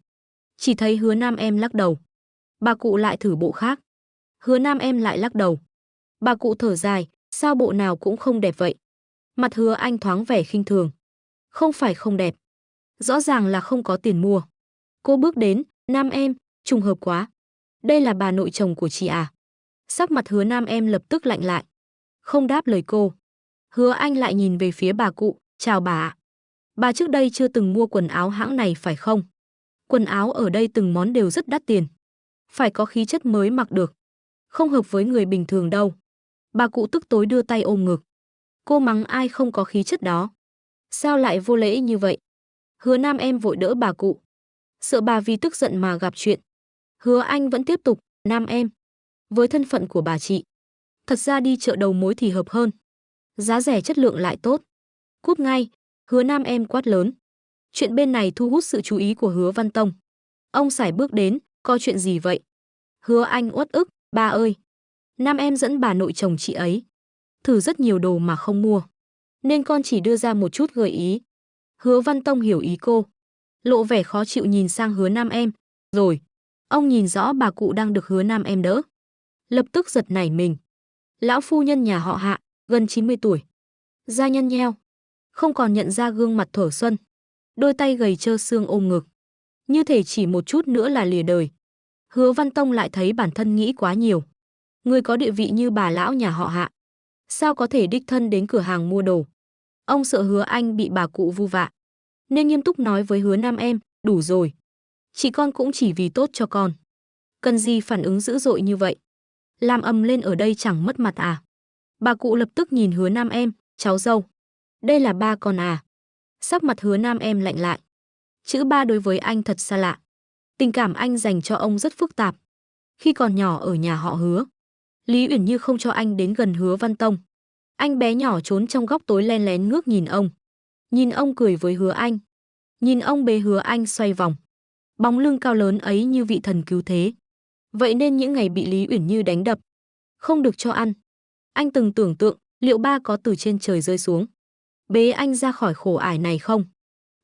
Chỉ thấy Hứa Nam Em lắc đầu. Bà cụ lại thử bộ khác. Hứa Nam Em lại lắc đầu. Bà cụ thở dài, sao bộ nào cũng không đẹp vậy? Mặt Hứa Anh thoáng vẻ khinh thường. Không phải không đẹp. Rõ ràng là không có tiền mua. Cô bước đến, Nam Em, trùng hợp quá. Đây là bà nội chồng của chị à? Sắc mặt Hứa Nam Em lập tức lạnh lại. Không đáp lời cô. Hứa Anh lại nhìn về phía bà cụ, chào bà ạ. Bà trước đây chưa từng mua quần áo hãng này phải không? Quần áo ở đây từng món đều rất đắt tiền. Phải có khí chất mới mặc được. Không hợp với người bình thường đâu. Bà cụ tức tối đưa tay ôm ngực. Cô mắng ai không có khí chất đó. Sao lại vô lễ như vậy? Hứa Nam Em vội đỡ bà cụ. Sợ bà vì tức giận mà gặp chuyện. Hứa Anh vẫn tiếp tục, Nam Em. Với thân phận của bà chị, thật ra đi chợ đầu mối thì hợp hơn. Giá rẻ chất lượng lại tốt. Cút ngay, Hứa Nam Em quát lớn. Chuyện bên này thu hút sự chú ý của Hứa Văn Tông. Ông sải bước đến, có chuyện gì vậy? Hứa Anh uất ức, ba ơi. Nam Em dẫn bà nội chồng chị ấy. Thử rất nhiều đồ mà không mua. Nên con chỉ đưa ra một chút gợi ý. Hứa Văn Tông hiểu ý cô. Lộ vẻ khó chịu nhìn sang Hứa Nam Em. Rồi, ông nhìn rõ bà cụ đang được Hứa Nam Em đỡ. Lập tức giật nảy mình. Lão phu nhân nhà họ Hạ, gần 90 tuổi. Da nhăn nheo. Không còn nhận ra gương mặt thuở xuân. Đôi tay gầy trơ xương ôm ngực. Như thể chỉ một chút nữa là lìa đời. Hứa Văn Tông lại thấy bản thân nghĩ quá nhiều. Người có địa vị như bà lão nhà họ Hạ. Sao có thể đích thân đến cửa hàng mua đồ? Ông sợ Hứa Anh bị bà cụ vu vạ. Nên nghiêm túc nói với Hứa Nam Em, đủ rồi. Chị con cũng chỉ vì tốt cho con. Cần gì phản ứng dữ dội như vậy? Làm ầm lên ở đây chẳng mất mặt à? Bà cụ lập tức nhìn Hứa Nam Em, cháu dâu. Đây là ba con à? Sắc mặt Hứa Nam Em lạnh lại. Chữ ba đối với anh thật xa lạ. Tình cảm anh dành cho ông rất phức tạp. Khi còn nhỏ ở nhà họ Hứa, Lý Uyển Như không cho anh đến gần Hứa Văn Tông. Anh bé nhỏ trốn trong góc tối len lén ngước nhìn ông. Nhìn ông cười với Hứa Anh. Nhìn ông bế Hứa Anh xoay vòng. Bóng lưng cao lớn ấy như vị thần cứu thế. Vậy nên những ngày bị Lý Uyển Như đánh đập, không được cho ăn, anh từng tưởng tượng liệu ba có từ trên trời rơi xuống, bế anh ra khỏi khổ ải này không?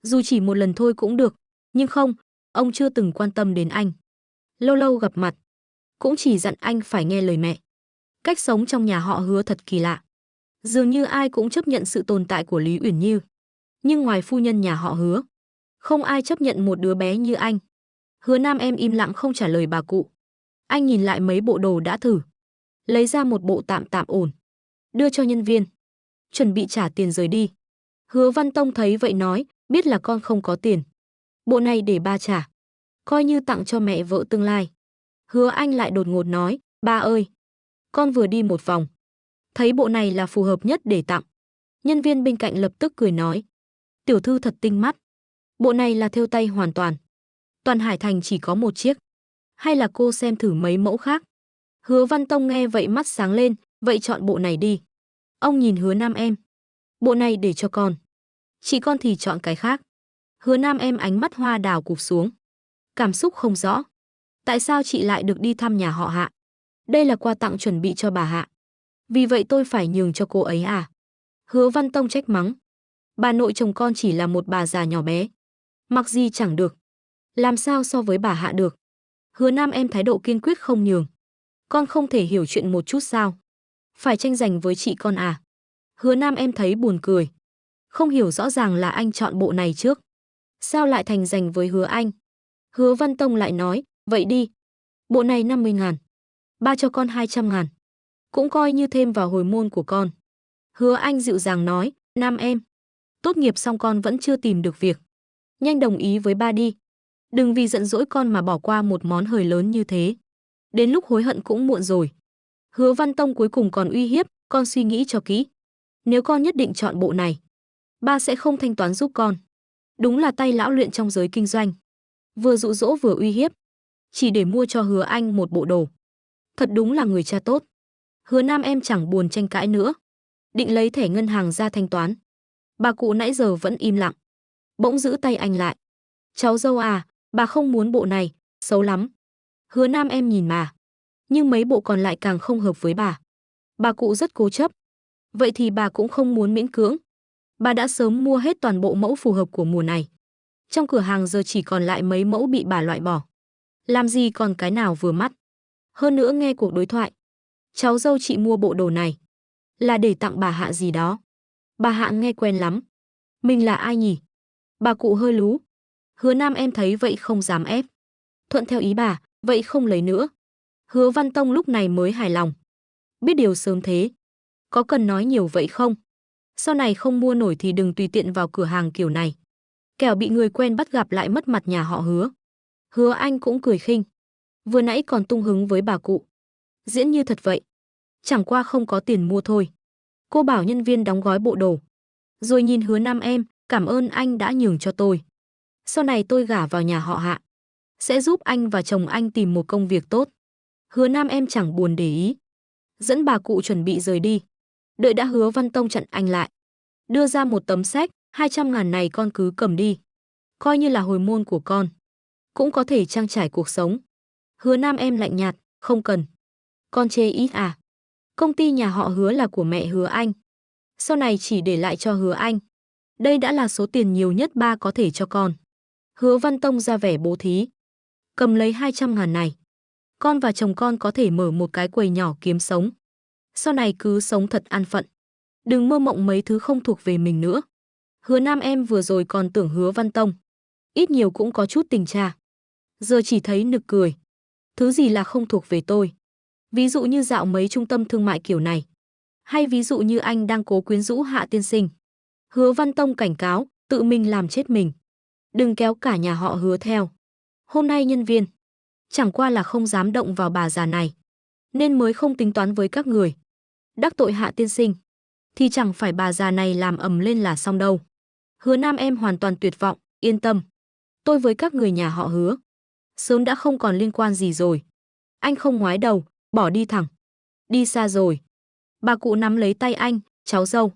Dù chỉ một lần thôi cũng được, nhưng không, ông chưa từng quan tâm đến anh. Lâu lâu gặp mặt, cũng chỉ dặn anh phải nghe lời mẹ. Cách sống trong nhà họ Hứa thật kỳ lạ. Dường như ai cũng chấp nhận sự tồn tại của Lý Uyển Như. Nhưng ngoài phu nhân nhà họ Hứa, không ai chấp nhận một đứa bé như anh. Hứa Nam em im lặng không trả lời bà cụ. Anh nhìn lại mấy bộ đồ đã thử, lấy ra một bộ tạm tạm ổn, đưa cho nhân viên, chuẩn bị trả tiền rời đi. Hứa Văn Tông thấy vậy nói, biết là con không có tiền, bộ này để ba trả, coi như tặng cho mẹ vợ tương lai. Hứa Anh lại đột ngột nói, ba ơi, con vừa đi một vòng, thấy bộ này là phù hợp nhất để tặng. Nhân viên bên cạnh lập tức cười nói, tiểu thư thật tinh mắt, bộ này là thêu tay hoàn toàn. Toàn Hải Thành chỉ có một chiếc, hay là cô xem thử mấy mẫu khác? Hứa Văn Tông nghe vậy mắt sáng lên, vậy chọn bộ này đi. Ông nhìn Hứa Nam em, bộ này để cho con, chị con thì chọn cái khác. Hứa Nam em ánh mắt hoa đào cụp xuống, cảm xúc không rõ. Tại sao chị lại được đi thăm nhà họ Hạ? Đây là quà tặng chuẩn bị cho bà Hạ, vì vậy tôi phải nhường cho cô ấy à? Hứa Văn Tông trách mắng, bà nội chồng con chỉ là một bà già nhỏ bé, mặc gì chẳng được, làm sao so với bà Hạ được? Hứa Nam em thái độ kiên quyết không nhường. Con không thể hiểu chuyện một chút sao? Phải tranh giành với chị con à? Hứa Nam em thấy buồn cười. Không hiểu rõ ràng là anh chọn bộ này trước, sao lại thành giành với Hứa Anh? Hứa Văn Tông lại nói, vậy đi, bộ này 50.000, ba cho con 200.000, cũng coi như thêm vào hồi môn của con. Hứa Anh dịu dàng nói, Nam em, tốt nghiệp xong con vẫn chưa tìm được việc, nhanh đồng ý với ba đi. Đừng vì giận dỗi con mà bỏ qua một món hời lớn như thế. Đến lúc hối hận cũng muộn rồi. Hứa Văn Tông cuối cùng còn uy hiếp, con suy nghĩ cho kỹ. Nếu con nhất định chọn bộ này, ba sẽ không thanh toán giúp con. Đúng là tay lão luyện trong giới kinh doanh. Vừa dụ dỗ vừa uy hiếp, chỉ để mua cho Hứa Anh một bộ đồ. Thật đúng là người cha tốt. Hứa Nam em chẳng buồn tranh cãi nữa, định lấy thẻ ngân hàng ra thanh toán. Bà cụ nãy giờ vẫn im lặng, bỗng giữ tay anh lại. Cháu dâu à, bà không muốn bộ này, xấu lắm. Hứa Nam em nhìn mà, nhưng mấy bộ còn lại càng không hợp với bà. Bà cụ rất cố chấp. Vậy thì bà cũng không muốn miễn cưỡng. Bà đã sớm mua hết toàn bộ mẫu phù hợp của mùa này. Trong cửa hàng giờ chỉ còn lại mấy mẫu bị bà loại bỏ. Làm gì còn cái nào vừa mắt. Hơn nữa nghe cuộc đối thoại, cháu dâu chị mua bộ đồ này là để tặng bà Hạ gì đó. Bà Hạ nghe quen lắm. Mình là ai nhỉ? Bà cụ hơi lú. Hứa Nam em thấy vậy không dám ép, thuận theo ý bà, vậy không lấy nữa. Hứa Văn Tông lúc này mới hài lòng. Biết điều sớm thế, có cần nói nhiều vậy không? Sau này không mua nổi thì đừng tùy tiện vào cửa hàng kiểu này, kẻo bị người quen bắt gặp lại mất mặt nhà họ Hứa. Hứa Anh cũng cười khinh, vừa nãy còn tung hứng với bà cụ, diễn như thật vậy. Chẳng qua không có tiền mua thôi. Cô bảo nhân viên đóng gói bộ đồ, rồi nhìn Hứa Nam em, cảm ơn anh đã nhường cho tôi. Sau này tôi gả vào nhà họ Hạ, sẽ giúp anh và chồng anh tìm một công việc tốt. Hứa Nam em chẳng buồn để ý, dẫn bà cụ chuẩn bị rời đi. Đợi đã Hứa Văn Tông chặn anh lại, đưa ra một tấm séc, 200.000 này con cứ cầm đi, coi như là hồi môn của con, cũng có thể trang trải cuộc sống. Hứa Nam em lạnh nhạt, không cần. Con chê ít à? Công ty nhà họ Hứa là của mẹ Hứa Anh, sau này chỉ để lại cho Hứa Anh. Đây đã là số tiền nhiều nhất ba có thể cho con. Hứa Văn Tông ra vẻ bố thí, cầm lấy 200.000 này, con và chồng con có thể mở một cái quầy nhỏ kiếm sống. Sau này cứ sống thật an phận, đừng mơ mộng mấy thứ không thuộc về mình nữa. Hứa Nam em vừa rồi còn tưởng Hứa Văn Tông ít nhiều cũng có chút tình cha, giờ chỉ thấy nực cười. Thứ gì là không thuộc về tôi? Ví dụ như dạo mấy trung tâm thương mại kiểu này, hay ví dụ như anh đang cố quyến rũ Hạ tiên sinh. Hứa Văn Tông cảnh cáo, tự mình làm chết mình, đừng kéo cả nhà họ Hứa theo. Hôm nay nhân viên chẳng qua là không dám động vào bà già này, nên mới không tính toán với các người. Đắc tội Hạ tiên sinh thì chẳng phải bà già này làm ầm lên là xong đâu. Hứa Nam em hoàn toàn tuyệt vọng, yên tâm, Tôi với các người nhà họ Hứa sớm đã không còn liên quan gì rồi. Anh không ngoái đầu, bỏ đi thẳng. Đi xa rồi. Bà cụ nắm lấy tay anh, cháu dâu.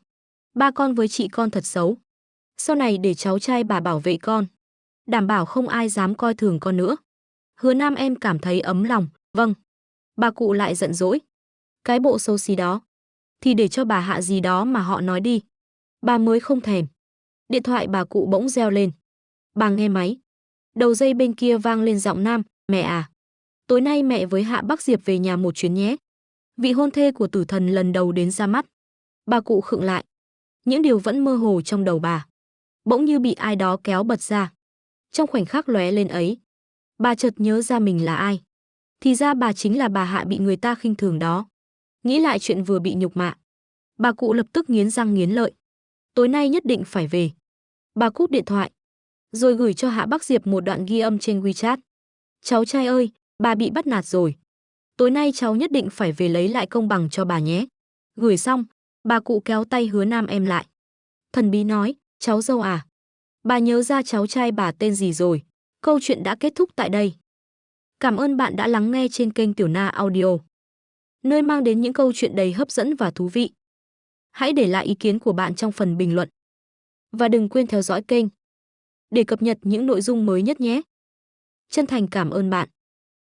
Ba con với chị con thật xấu. Sau này để cháu trai bà bảo vệ con. Đảm bảo không ai dám coi thường con nữa. Hứa Nam em cảm thấy ấm lòng, vâng. Bà cụ lại giận dỗi. Cái bộ xấu xí đó. Thì để cho bà Hạ gì đó mà họ nói đi. Bà mới không thèm. Điện thoại bà cụ bỗng reo lên. Bà nghe máy. Đầu dây bên kia vang lên giọng nam, mẹ à. Tối nay mẹ với Hạ Bắc Diệp về nhà một chuyến nhé. Vị hôn thê của tử thần lần đầu đến ra mắt. Bà cụ khựng lại. Những điều vẫn mơ hồ trong đầu bà. Bỗng như bị ai đó kéo bật ra. Trong khoảnh khắc lóe lên ấy, bà chợt nhớ ra mình là ai. Thì ra bà chính là bà Hạ bị người ta khinh thường đó. Nghĩ lại chuyện vừa bị nhục mạ, bà cụ lập tức nghiến răng nghiến lợi. Tối nay nhất định phải về. Bà cúp điện thoại, rồi gửi cho Hạ Bắc Diệp một đoạn ghi âm trên WeChat. Cháu trai ơi, bà bị bắt nạt rồi. Tối nay cháu nhất định phải về lấy lại công bằng cho bà nhé. Gửi xong, bà cụ kéo tay Hứa Nam em lại. Thần bí nói, cháu dâu à. Bà nhớ ra cháu trai bà tên gì rồi. Câu chuyện đã kết thúc tại đây. Cảm ơn bạn đã lắng nghe trên kênh Tiểu Na Audio, nơi mang đến những câu chuyện đầy hấp dẫn và thú vị. Hãy để lại ý kiến của bạn trong phần bình luận. Và đừng quên theo dõi kênh để cập nhật những nội dung mới nhất nhé. Chân thành cảm ơn bạn.